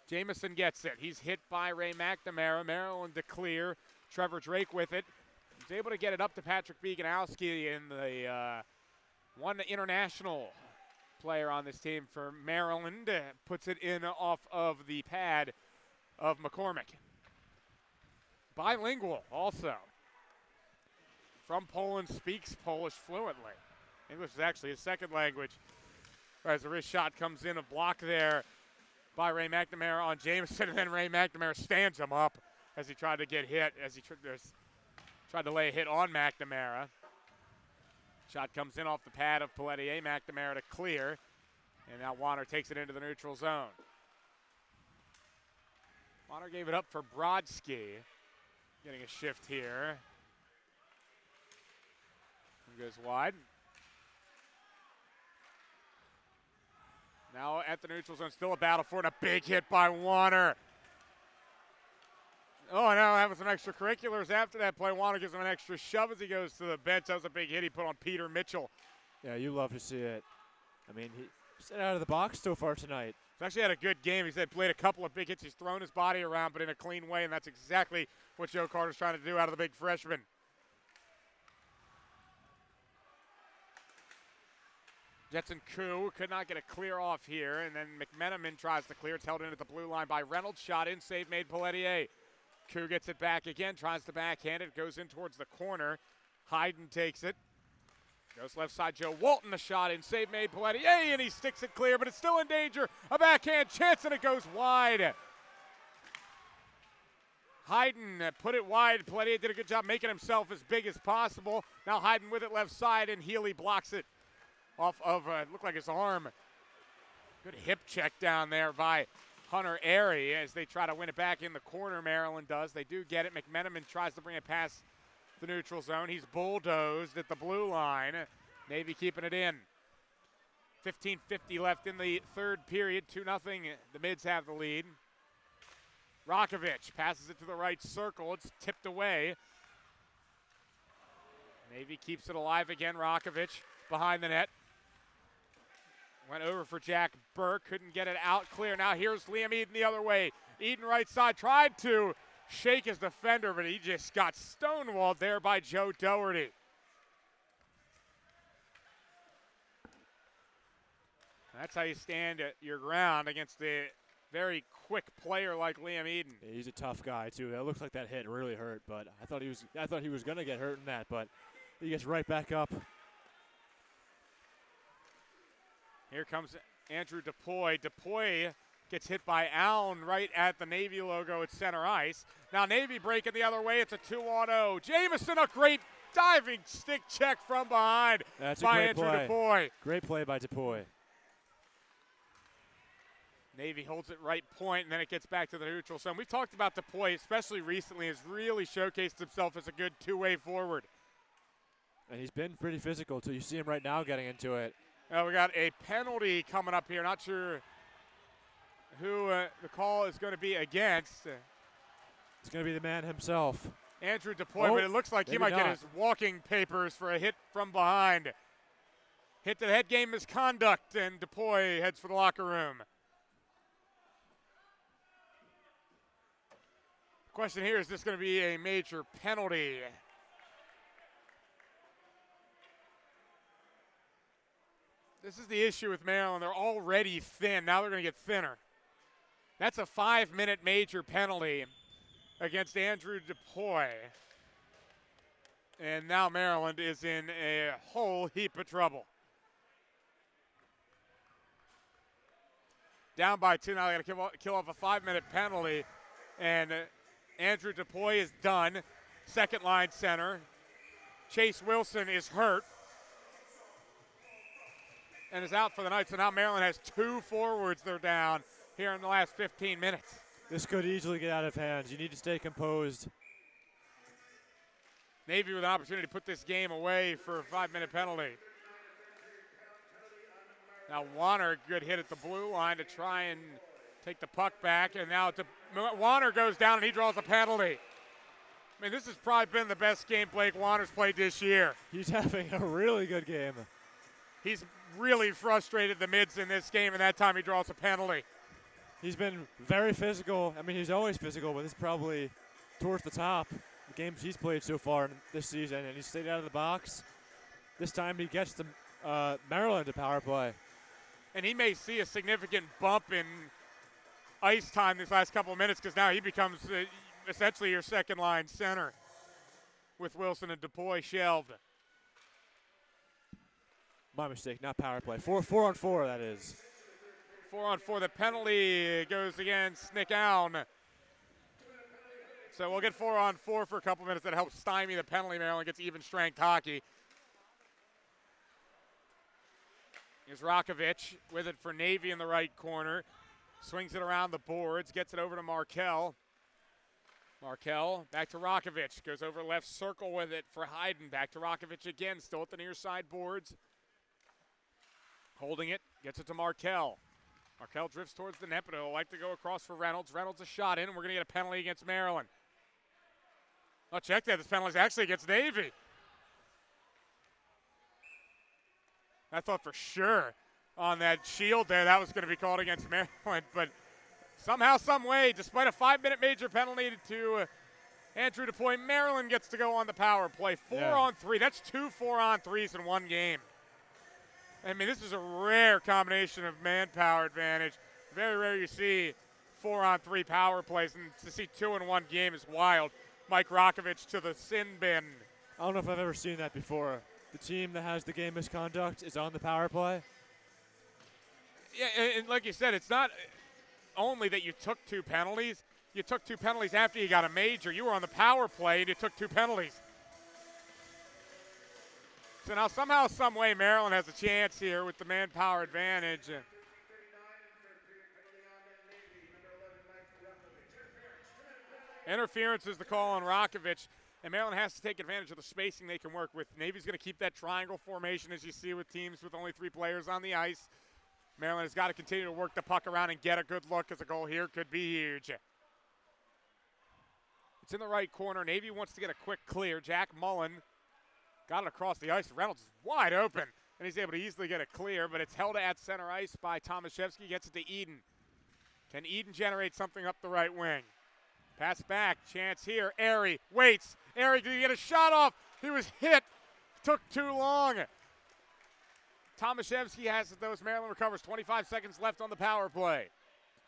Jamison gets it. He's hit by Ray McNamara. Maryland to clear. Trevor Drake with it. He's able to get it up to Patrick Beganowski, in the one international player on this team for Maryland. Puts it in off of the pad of McCormick. Bilingual also. From Poland, speaks Polish fluently. English is actually his second language. As the wrist shot comes in, a block there by Ray McNamara on Jamison, and then Ray McNamara stands him up as he tried to get hit, as he tried to lay a hit on McNamara. Shot comes in off the pad of Pelletier. McNamara to clear, and now Warner takes it into the neutral zone. Warner gave it up for Brodsky. Getting a shift here. He goes wide. Now at the neutral zone, still a battle for it. A big hit by Warner. Oh, now having some extracurriculars after that play. Warner gives him an extra shove as he goes to the bench. That was a big hit he put on Peter Mitchell. Yeah, you love to see it. I mean, Stayed out of the box so far tonight. He's actually had a good game. He's played a couple of big hits. He's thrown his body around, but in a clean way, and that's exactly what Joe Carter's trying to do out of the big freshman. Jetson Koo could not get a clear off here, and then McMenamin tries to clear. It's held in at the blue line by Reynolds. Shot in, save made Pelletier. Koo gets it back again, tries to backhand it, goes in towards the corner. Hayden takes it. Goes left side, Joe Walton, a shot in, save made Pelletier, and he sticks it clear, but it's still in danger. A backhand chance, and it goes wide. Hayden put it wide. Pelletier did a good job making himself as big as possible. Now Hayden with it left side, and Healy blocks it off of, looked like his arm. Good hip check down there by Hunter Airy as they try to win it back in the corner. Maryland does. They do get it. McMenamin tries to bring it past the neutral zone. He's bulldozed at the blue line. Navy keeping it in. 15:50 left in the third period. 2-0. The Mids have the lead. Rakovich passes it to the right circle. It's tipped away. Navy keeps it alive again. Rakovich behind the net. Went over for Jack Burke. Couldn't get it out clear. Now here's Liam Eden the other way. Eden right side. Tried to shake his defender, but he just got stonewalled there by Joe Doherty. That's how you stand at your ground against a very quick player like Liam Eden. Yeah, he's a tough guy too. It looks like that hit really hurt, but I thought he was gonna get hurt in that, but he gets right back up. Here comes Andrew Depoy. Depoy gets hit by Allen right at the Navy logo at center ice. Now Navy breaking the other way. It's a 2-on-0. Jamison, a great diving stick check from behind by Andrew Depoy. Great play by Depoy. Navy holds it right point, and then it gets back to the neutral zone. We've talked about Depoy, especially recently, has really showcased himself as a good two-way forward. And he's been pretty physical, too. You see him right now getting into it. We got a penalty coming up here. Not sure who the call is going to be against. It's going to be the man himself. Andrew Depoy, but it looks like he might get his walking papers for a hit from behind. Hit to the head, game misconduct, and Depoy heads for the locker room. Question here, is this going to be a major penalty? This is the issue with Maryland. They're already thin. Now they're going to get thinner. That's a 5-minute major penalty against Andrew Depoy. And now Maryland is in a whole heap of trouble. Down by 2. Now they got to kill off a 5-minute penalty. And Andrew Depoy is done. Second line center. Chase Wilson is hurt and is out for the night. So now Maryland has 2 forwards they're down here in the last 15 minutes. This could easily get out of hand. You need to stay composed. Navy with an opportunity to put this game away for a 5-minute penalty. Now Warner, good hit at the blue line to try and take the puck back. And now Warner goes down and he draws a penalty. I mean, this has probably been the best game Blake Warner's played this year. He's having a really good game. He's really frustrated the Mids in this game, and that time he draws a penalty. He's been very physical. I mean, he's always physical, but this is probably towards the top. The games he's played so far this season, and he stayed out of the box. This time he gets the Maryland to power play. And he may see a significant bump in ice time these last couple of minutes because now he becomes essentially your second line center with Wilson and Depoy shelved. My mistake, not power play. 4-on-4, that is. 4-on-4. The penalty goes against Nick Allen. So we'll get 4-on-4 for a couple minutes. That helps stymie the penalty. Maryland gets even strength hockey. Here's Rakovich with it for Navy in the right corner. Swings it around the boards, gets it over to Markell. Markell back to Rakovich. Goes over left circle with it for Hayden. Back to Rakovich again, still at the near side boards. Holding it, gets it to Markell. Markell drifts towards the net, but he'll like to go across for Reynolds. Reynolds a shot in, and we're going to get a penalty against Maryland. Oh, check that. This penalty is actually against Navy. I thought for sure on that shield there. That was going to be called against Maryland, but somehow, some way, despite a 5-minute major penalty to Andrew Depoy, Maryland gets to go on the power play. 4-on-3. That's 2 4-on-3s in one game. I mean, this is a rare combination of manpower advantage. Very rare you see 4-on-3 power plays, and to see 2 in one game is wild. Mike Rakovich to the sin bin. I don't know if I've ever seen that before. The team that has the game misconduct is on the power play. Yeah, and like you said, it's not only that you took 2 penalties. You took 2 penalties after you got a major. You were on the power play and you took 2 penalties. So now somehow, some way, Maryland has a chance here with the manpower advantage. Interference is the call on Rakovich, and Maryland has to take advantage of the spacing they can work with. Navy's going to keep that triangle formation, as you see with teams with only 3 players on the ice. Maryland has got to continue to work the puck around and get a good look, as a goal here could be huge. It's in the right corner. Navy wants to get a quick clear. Jack Mullen got it across the ice. Reynolds is wide open, and he's able to easily get it clear, but it's held at center ice by Tomaszewski. Gets it to Eden. Can Eden generate something up the right wing? Pass back. Chance here. Airy waits. Airy, can he get a shot off? He was hit. Took too long. Tomaszewski has it, though, as Maryland recovers. 25 seconds left on the power play.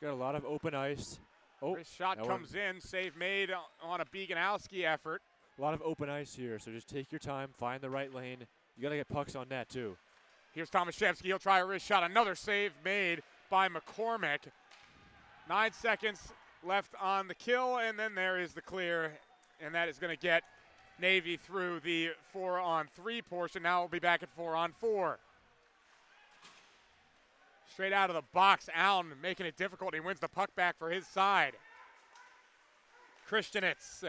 Got a lot of open ice. Oh, this shot comes in. Save made on a Beganowski effort. A lot of open ice here, so just take your time, find the right lane. You got to get pucks on net, too. Here's Tomaszewski. He'll try a wrist shot. Another save made by McCormick. 9 seconds left on the kill, and then there is the clear, and that is going to get Navy through the 4-on-3 portion. Now we'll be back at 4-on-4. Straight out of the box, Allen making it difficult. He wins the puck back for his side. Christianitz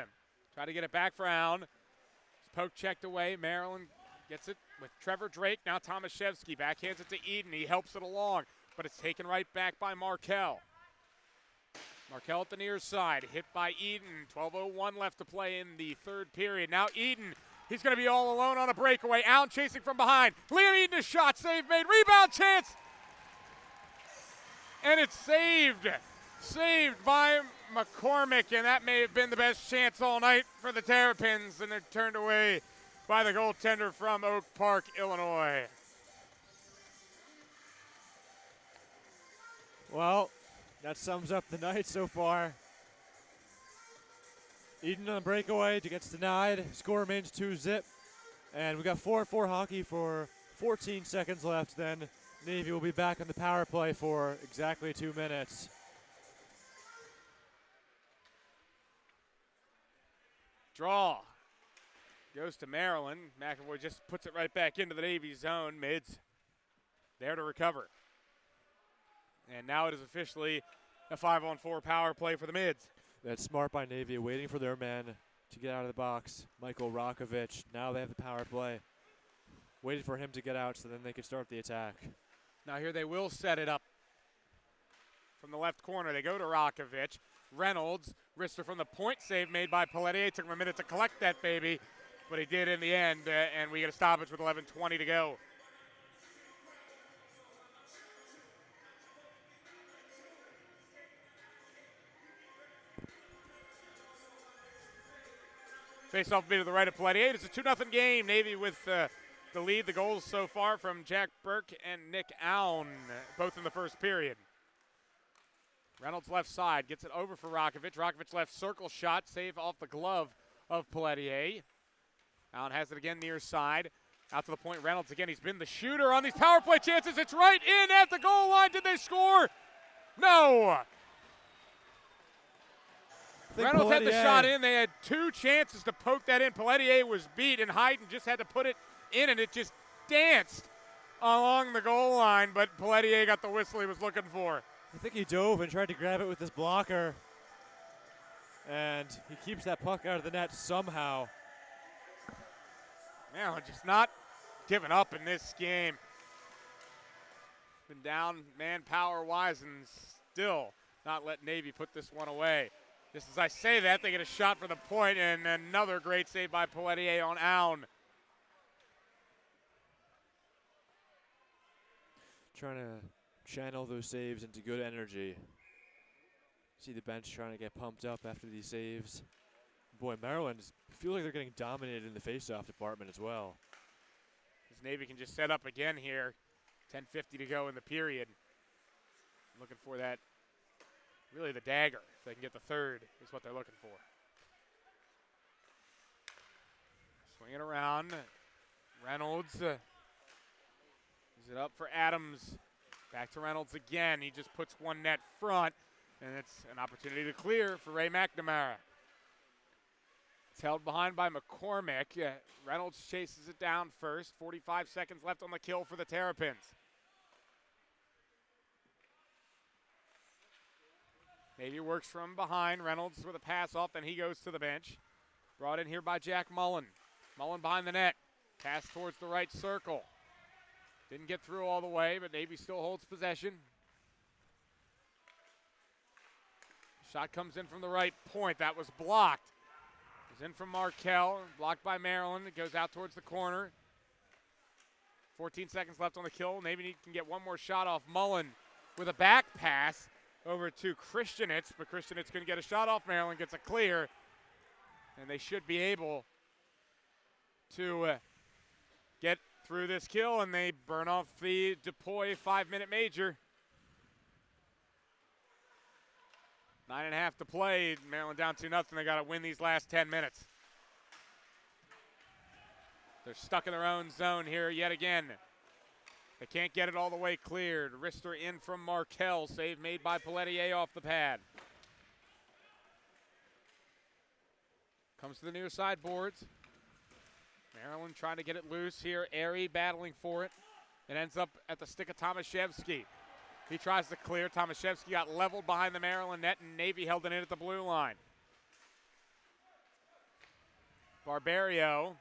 try to get it back for Allen. Poke checked away. Maryland gets it with Trevor Drake. Now Tomaszewski backhands it to Eden. He helps it along, but it's taken right back by Markell. Markell at the near side, hit by Eden. 12:01 left to play in the third period. Now Eden, he's going to be all alone on a breakaway. Allen chasing from behind. Liam Eden, a shot, save made, rebound chance. And it's saved. Saved by McCormick, and that may have been the best chance all night for the Terrapins, and they're turned away by the goaltender from Oak Park, Illinois. Well, that sums up the night so far. Eden on the breakaway, gets denied. Score remains 2-0. And we got 4-4 hockey for 14 seconds left. Then Navy will be back on the power play for exactly 2 minutes. Draw goes to Maryland. McAvoy just puts it right back into the Navy zone. Mids there to recover. And now it is officially a 5-on-4 power play for the Mids. That's smart by Navy, waiting for their man to get out of the box. Michael Rakovich. Now they have the power play. Waited for him to get out so then they could start the attack. Now here they will set it up from the left corner. They go to Rakovich. Reynolds, wrister from the point, save made by Pelletier. Took him a minute to collect that baby, but he did in the end, and we get a stoppage with 11:20 to go. Face-off be to the right of Pelletier. It's a 2-0 game. Navy with the lead. The goals so far from Jack Burke and Nick Allen, both in the first period. Reynolds left side, gets it over for Rakovich. Rakovich left circle shot, save off the glove of Pelletier. Allen has it again near side. Out to the point, Reynolds again. He's been the shooter on these power play chances. It's right in at the goal line. Did they score? No. Reynolds had the shot in. They had 2 chances to poke that in. Pelletier was beat, and Hayden just had to put it in, and it just danced along the goal line, but Pelletier got the whistle he was looking for. I think he dove and tried to grab it with his blocker, and he keeps that puck out of the net somehow. Man, just not giving up in this game. Been down manpower-wise and still not letting Navy put this one away. Just as I say that, they get a shot for the point, and another great save by Pelletier on Allen. trying to channel those saves into good energy. See the bench trying to get pumped up after these saves. Boy, Maryland feels like they're getting dominated in the faceoff department as well. As Navy can just set up again here. 10:50 to go in the period. Looking for that, really the dagger. If they can get the third is what they're looking for. Swing it around. Reynolds. Is it up for Adams? Back to Reynolds again. He just puts one net front, and it's an opportunity to clear for Ray McNamara. It's held behind by McCormick. Reynolds chases it down first. 45 seconds left on the kill for the Terrapins. Navy works from behind. Reynolds with a pass off, then he goes to the bench. Brought in here by Jack Mullen. Mullen behind the net. Pass towards the right circle. Didn't get through all the way, but Navy still holds possession. Shot comes in from the right point. That was blocked. It was in from Markell. Blocked by Maryland. It goes out towards the corner. 14 seconds left on the kill. Navy can get one more shot off. Mullen with a back pass over to Christianitz, but Christianitz couldn't get a shot off. Maryland gets a clear, and they should be able to get through this kill, and they burn off the Depoy 5-minute major. 9.5 to play. Maryland down 2-0. They got to win these last 10 minutes. They're stuck in their own zone here yet again. They can't get it all the way cleared. Rister in from Markell. Save made by Pelletier off the pad. Comes to the near side boards. Maryland trying to get it loose here. Airy battling for it. It ends up at the stick of Tomaszewski. He tries to clear. Tomaszewski got leveled behind the Maryland net, and Navy held it in at the blue line. Barbario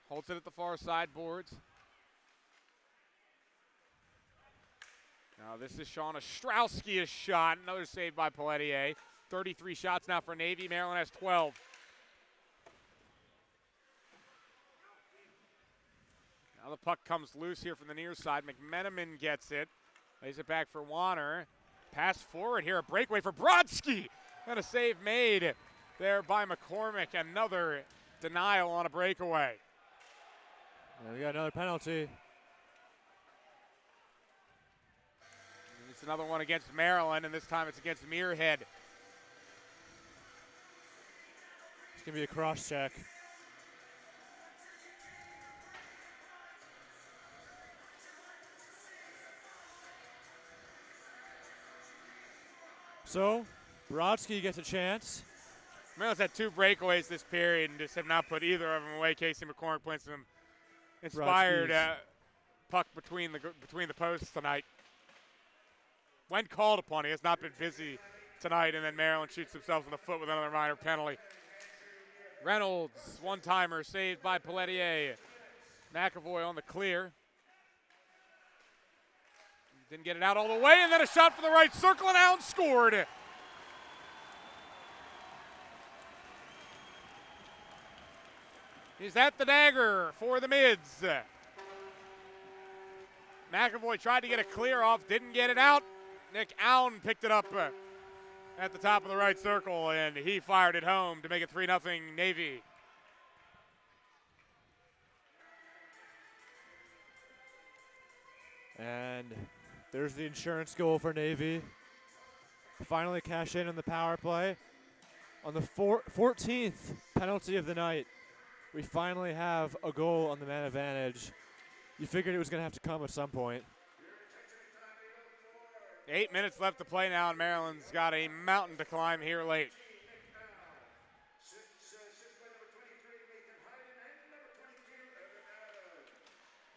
holds it at the far side boards. Now this is Sean Ostrowski's shot. Another save by Pelletier. 33 shots now for Navy. Maryland has 12. Now the puck comes loose here from the near side. McMenamin gets it. Lays it back for Warner. Pass forward here. A breakaway for Brodsky. And a save made there by McCormick. Another denial on a breakaway. And we got another penalty. It's another one against Maryland, and this time it's against Muirhead. It's going to be a cross check. So, Brodsky gets a chance. Maryland's had 2 breakaways this period and just have not put either of them away. Casey McCormick playing some inspired puck between the posts tonight. When called upon, he has not been busy tonight, and then Maryland shoots themselves in the foot with another minor penalty. Reynolds, one-timer, saved by Pelletier. McAvoy on the clear. Didn't get it out all the way, and then a shot from the right circle, and Allen scored. He's at the dagger for the Mids. McAvoy tried to get a clear off, didn't get it out. Nick Allen picked it up at the top of the right circle, and he fired it home to make it 3-0 Navy. And there's the insurance goal for Navy. Finally cash in on the power play. On the 14th penalty of the night, we finally have a goal on the man advantage. You figured it was going to have to come at some point. 8 minutes left to play now, and Maryland's got a mountain to climb here late.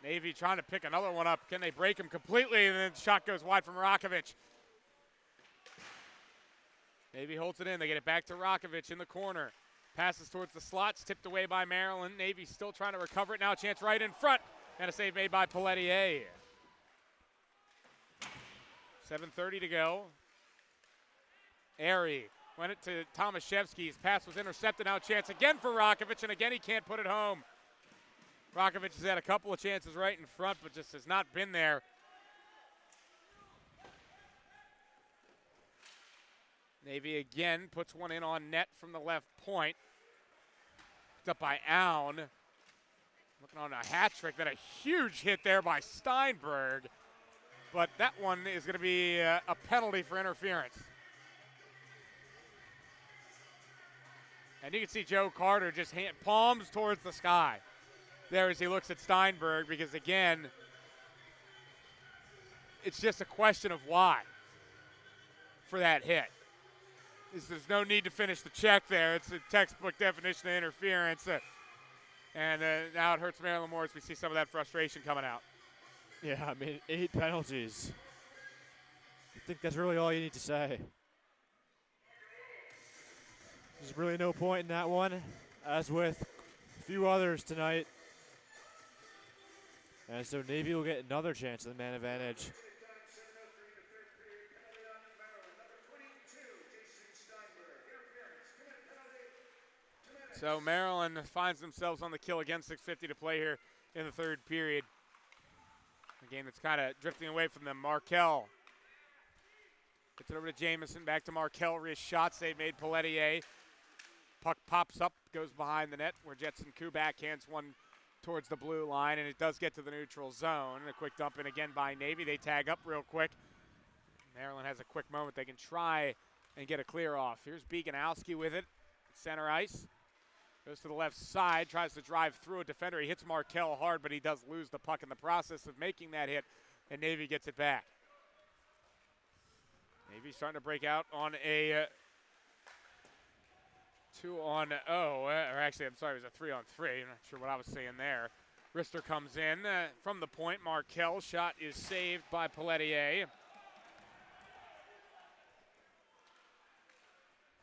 Navy trying to pick another one up. Can they break him completely? And then the shot goes wide from Rakovic. Navy holds it in. They get it back to Rakovic in the corner. Passes towards the slots, tipped away by Maryland. Navy still trying to recover it now. Chance right in front. And a save made by Pelletier. 7:30 to go. Airy went it to Tomaszewski. His pass was intercepted. Now a chance again for Rakovic, and again he can't put it home. Rakovic has had a couple of chances right in front, but just has not been there. Navy again puts one in on net from the left point. Picked up by Aun. Looking on a hat trick, then a huge hit there by Steinberg. But that one is going to be a penalty for interference. And you can see Joe Carter just palms towards the sky there as he looks at Steinberg, because again, it's just a question of why for that hit. There's no need to finish the check there. It's a textbook definition of interference. And now it hurts Maryland more as we see some of that frustration coming out. Yeah, I mean, 8 penalties. I think that's really all you need to say. There's really no point in that one, as with a few others tonight. And so Navy will get another chance at the man advantage. So Maryland finds themselves on the kill again, 6:50 to play here in the third period. A game that's kind of drifting away from them. Markel gets it over to Jamison, back to Markel. Wrist shots they made Pelletier. Puck pops up, goes behind the net where Jetson Koo backhands one towards the blue line, and it does get to the neutral zone. And a quick dump in again by Navy. They tag up real quick. Maryland has a quick moment. They can try and get a clear off. Here's Beganowski with it. Center ice. Goes to the left side, tries to drive through a defender. He hits Markel hard, but he does lose the puck in the process of making that hit, and Navy gets it back. Navy starting to break out on a 2-on-0, or actually, I'm sorry, it was a 3-on-3. I'm not sure what I was saying there. Rister comes in from the point. Markel's shot is saved by Pelletier.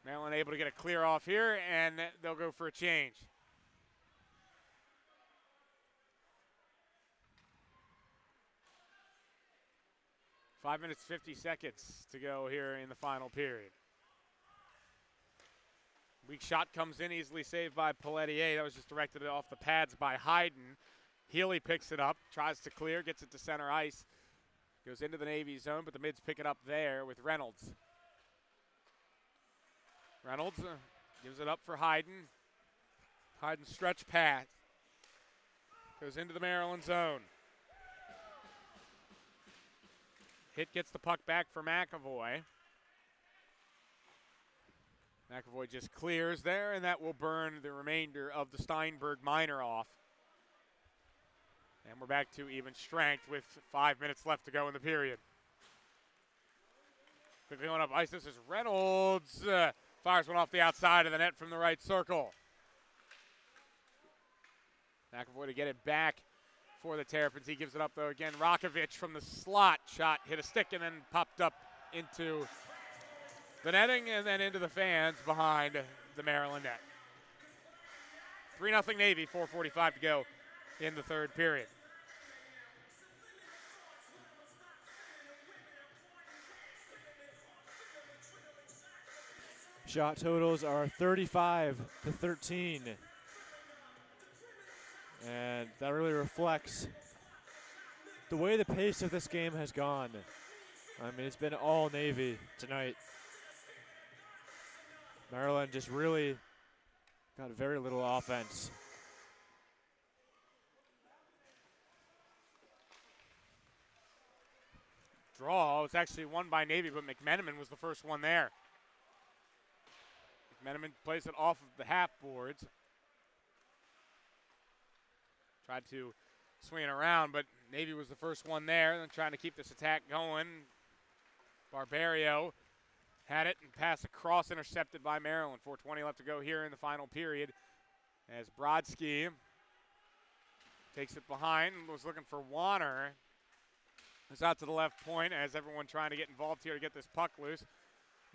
Maryland able to get a clear off here, and they'll go for a change. Five minutes, 50 seconds to go here in the final period. Weak shot comes in, easily saved by Pelletier. That was just directed off the pads by Hayden. Healy picks it up, tries to clear, gets it to center ice. Goes into the Navy zone, but the mids pick it up there with Reynolds. Reynolds gives it up for Hayden. Hayden stretch pass. Goes into the Maryland zone. Hit gets the puck back for McAvoy. McAvoy just clears there, and that will burn the remainder of the Steinberg minor off. And we're back to even strength with 5 minutes left to go in the period. Quickly going up ice, this is Reynolds. Fires one off the outside of the net from the right circle. McAvoy to get it back for the Terrapins. He gives it up, though, again. Rakovic from the slot shot, hit a stick, and then popped up into the netting and then into the fans behind the Maryland net. 3-0 Navy, 4:45 to go in the third period. Shot totals are 35-13. And that really reflects the way the pace of this game has gone. I mean, it's been all Navy tonight. Maryland just really got very little offense. Draw was actually won by Navy, but McMenamin was the first one there. McMenamin plays it off of the half boards. Tried to swing it around, but Navy was the first one there. Then trying to keep this attack going. Barbario had it and pass across, intercepted by Maryland. 4:20 left to go here in the final period. As Brodsky takes it behind, was looking for Warner. It's out to the left point as everyone trying to get involved here to get this puck loose.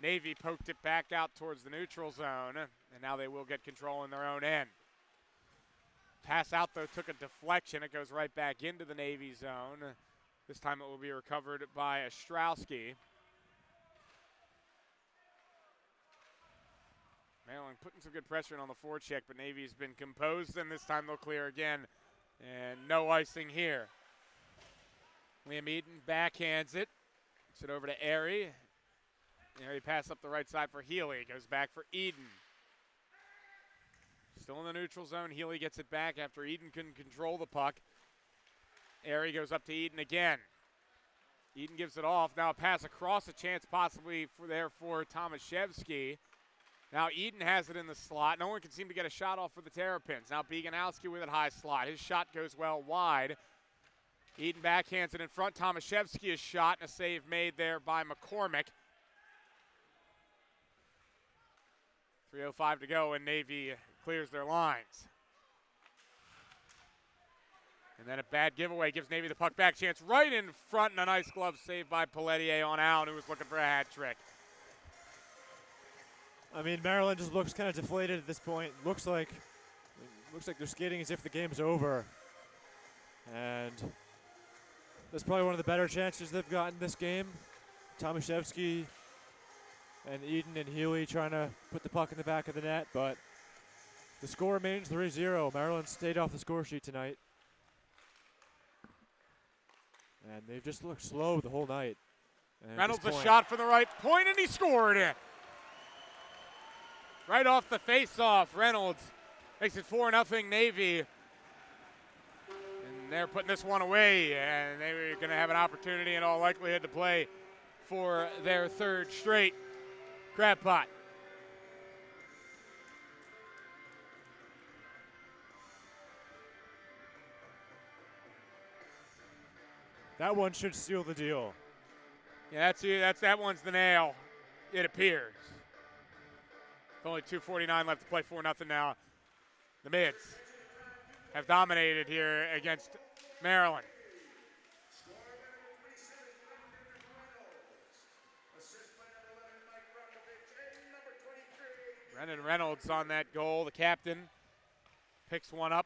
Navy poked it back out towards the neutral zone, and now they will get control in their own end. Pass out, though, took a deflection. It goes right back into the Navy zone. This time it will be recovered by Ostrowski. Maryland putting some good pressure on the forecheck, but Navy's been composed, and this time they'll clear again And no icing here. Liam Eden backhands it. Gets it over to Airy. Airy pass up the right side for Healy. Goes back for Eden. Still in the neutral zone. Healy gets it back after Eden couldn't control the puck. Airy goes up to Eden again. Eden gives it off. Now a pass across, a chance possibly for Tomaszewski. Now Eden has it in the slot. No one can seem to get a shot off for the Terrapins. Now Beganowski with it high slot. His shot goes well wide. Eden backhands it in front. Tomaszewski is shot and a save made there by McCormick. 3:05 to go and Navy clears their lines. And then a bad giveaway gives Navy the puck back. Chance right in front and a nice glove save by Pelletier on Allen, who was looking for a hat trick. I mean, Maryland just looks kind of deflated at this point. Looks like they're skating as if the game's over. And that's probably one of the better chances they've gotten this game. Tomaszewski and Eden and Healy trying to put the puck in the back of the net, but the score remains 3-0. Maryland stayed off the score sheet tonight. And they've just looked slow the whole night. And Reynolds a shot from the right point, and he scored it. Right off the face-off, Reynolds makes it 4-0 Navy. And they're putting this one away, and they're going to have an opportunity in all likelihood to play for their third straight crab pot. That one should seal the deal. Yeah, that one's the nail, it appears. Only 2:49 left to play, 4-0 now. The Mids have dominated here against Maryland. Brendan Reynolds on that goal. The captain picks one up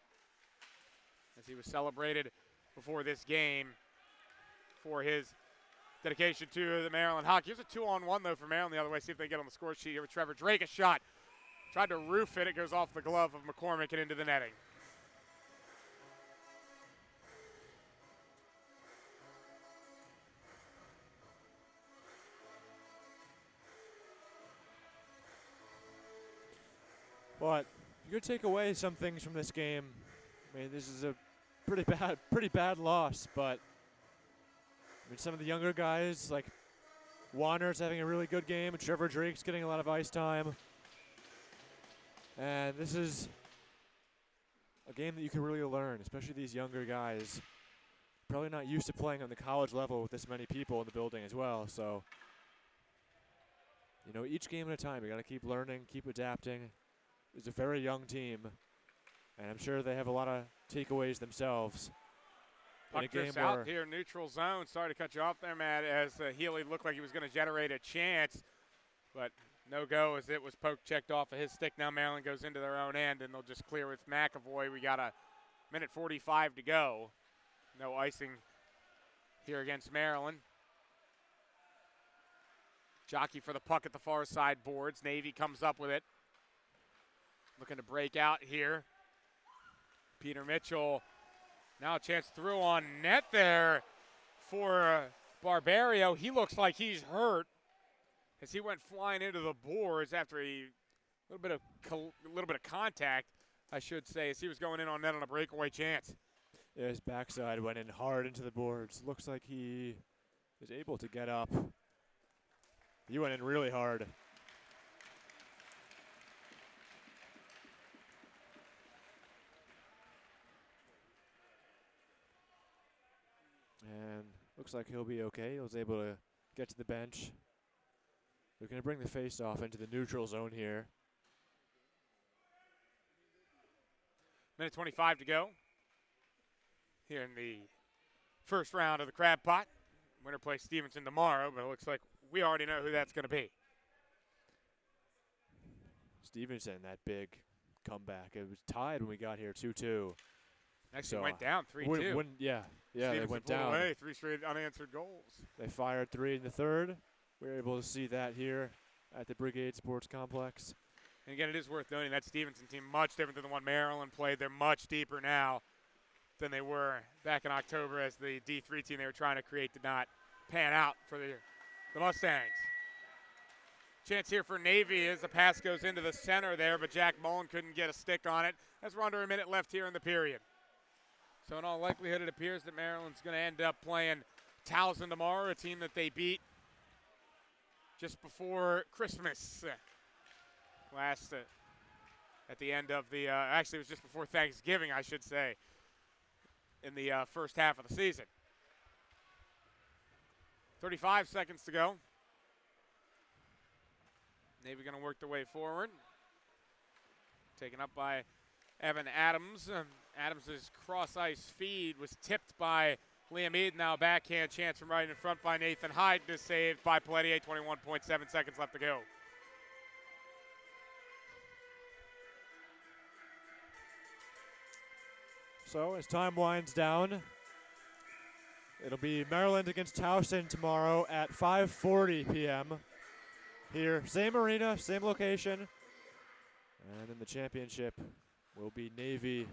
as he was celebrated before this game for his dedication to the Maryland Hockey. Here's a 2-on-1 though for Maryland the other way. See if they get on the score sheet here with Trevor Drake. A shot. Tried to roof it. It goes off the glove of McCormick and into the netting. But you could take away some things from this game. I mean, this is a pretty bad loss, but I mean, some of the younger guys, like Warner's having a really good game, and Trevor Drake's getting a lot of ice time. And this is a game that you can really learn, especially these younger guys. Probably not used to playing on the college level with this many people in the building as well. So, you know, each game at a time, you got to keep learning, keep adapting. It's a very young team, and I'm sure they have a lot of takeaways themselves. Puck drifts out here, neutral zone. Sorry to cut you off there, Matt, as Healy looked like he was going to generate a chance, but no go as it was checked off of his stick. Now Maryland goes into their own end, and they'll just clear with McAvoy. We got a minute 45 to go. No icing here against Maryland. Jockey for the puck at the far side boards. Navy comes up with it. Looking to break out here. Peter Mitchell. Now a chance through on net there for Barbario. He looks like he's hurt as he went flying into the boards after a little bit of contact, I should say, as he was going in on net on a breakaway chance. Yeah, his backside went in hard into the boards. Looks like he is able to get up. He went in really hard. And looks like he'll be okay. He was able to get to the bench. They're going to bring the face-off into the neutral zone here. Minute 25 to go here in the first round of the Crab Pot. Winner plays Stevenson tomorrow, but it looks like we already know who that's going to be. Stevenson, that big comeback. It was tied when we got here, 2-2. Actually went down 3-2. Yeah, Stevenson they went pulled down. away, 3 straight unanswered goals. They fired 3 in the third. We were able to see that here at the Brigade Sports Complex. And again, it is worth noting that Stevenson team much different than the one Maryland played. They're much deeper now. than they were back in October, as the D3 team they were trying to create did not pan out for the Mustangs. Chance here for Navy as the pass goes into the center there, but Jack Mullen couldn't get a stick on it as we're under a minute left here in the period. So in all likelihood, it appears that Maryland's going to end up playing Towson tomorrow, a team that they beat just before Christmas. At the end of the, actually it was just before Thanksgiving, I should say, in the first half of the season. 35 seconds to go. Navy going to work their way forward. Taken up by Evan Adams. Adams' cross-ice feed was tipped by Liam Eden. Now a backhand chance from right in front by Nathan Hayden is saved by Pelletier. 21.7 seconds left to go. So as time winds down, it'll be Maryland against Towson tomorrow at 5:40 p.m. Here, same arena, same location. And in the championship will be Navy,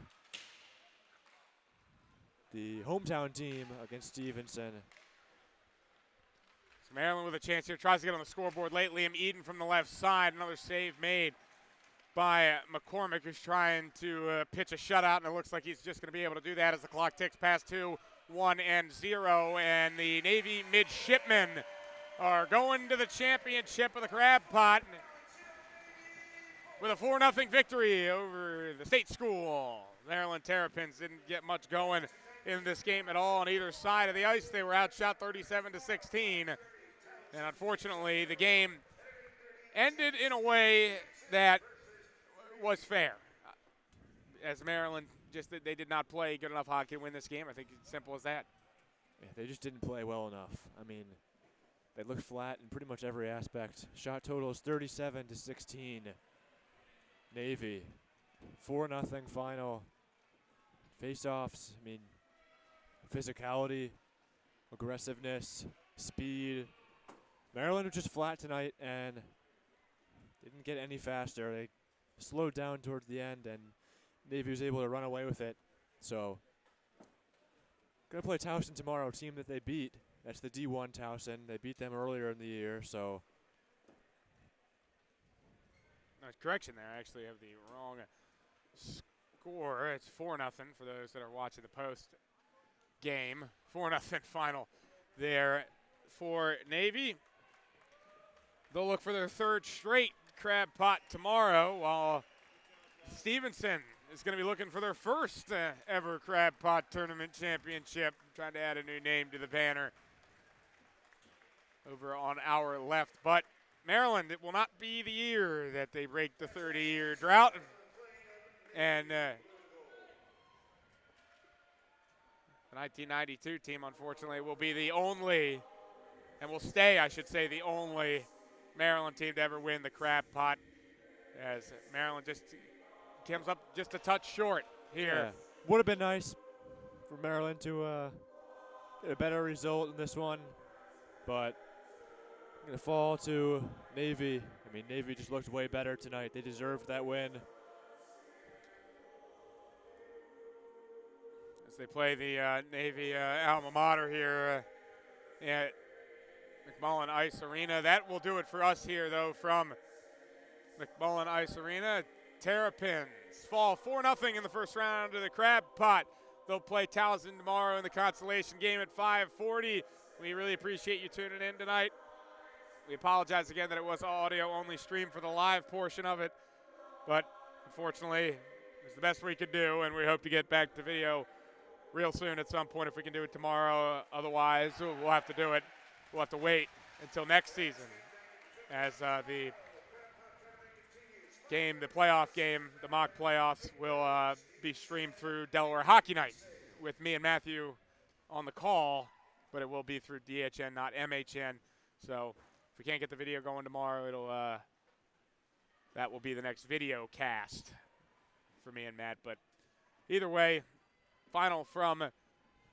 the hometown team, against Stevenson. So Maryland with a chance here, tries to get on the scoreboard late. Liam Eden from the left side, another save made by McCormick, who's trying to pitch a shutout, and it looks like he's just going to be able to do that as the clock ticks past 2, 1, and 0, and the Navy midshipmen are going to the championship of the Crab Pot with a 4-0 victory over the state school. Maryland Terrapins didn't get much going in this game at all on either side of the ice. They were outshot 37-16, and unfortunately the game ended in a way that was fair, as Maryland they did not play good enough hockey to win this game. I think it's simple as that. Yeah, they just didn't play well enough. I mean, they looked flat in pretty much every aspect. Shot total is 37-16. Navy, 4-0 final. Face-offs, I mean, physicality, aggressiveness, speed. Maryland was just flat tonight and didn't get any faster. They slowed down towards the end, and Navy was able to run away with it. So, gonna play Towson tomorrow, a team that they beat. That's the D1 Towson. They beat them earlier in the year, so. Nice correction there. I actually have the wrong score. It's 4-0 for those that are watching the post game. 4-0 final there for Navy. They'll look for their third straight Crab Pot tomorrow, while Stevenson is going to be looking for their first ever Crab Pot Tournament Championship. Trying to add a new name to the banner over on our left. But Maryland, it will not be the year that they break the 30-year drought. And the 1992 team, unfortunately, will be the only, and will stay, I should say, the only Maryland team to ever win the Crab Pot, as Maryland just comes up just a touch short here. Yeah. Would have been nice for Maryland to get a better result in this one, but going to fall to Navy. I mean, Navy just looked way better tonight. They deserved that win. As they play the Navy alma mater here at McMullen Ice Arena. That will do it for us here, though, from McMullen Ice Arena. Terrapins fall 4-0 in the first round of the Crab Pot. They'll play Towson tomorrow in the consolation game at 5:40. We really appreciate you tuning in tonight. We apologize again that it was audio-only stream for the live portion of it, but unfortunately, it was the best we could do, and we hope to get back to video real soon at some point if we can do it tomorrow. Otherwise, we'll have to do it. We'll have to wait until next season, as the game, the playoff game, the mock playoffs will be streamed through Delaware Hockey Night with me and Matthew on the call, but it will be through DHN, not MHN. So if we can't get the video going tomorrow, it'll that will be the next video cast for me and Matt. But either way, final from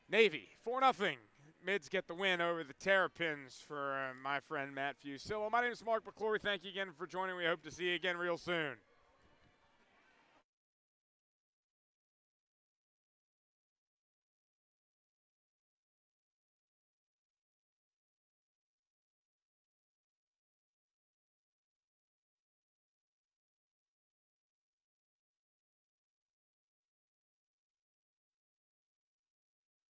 Navy, 4-0. Mids get the win over the Terrapins for my friend Matt Fusillo. My name is Mark McClory. Thank you again for joining. We hope to see you again real soon.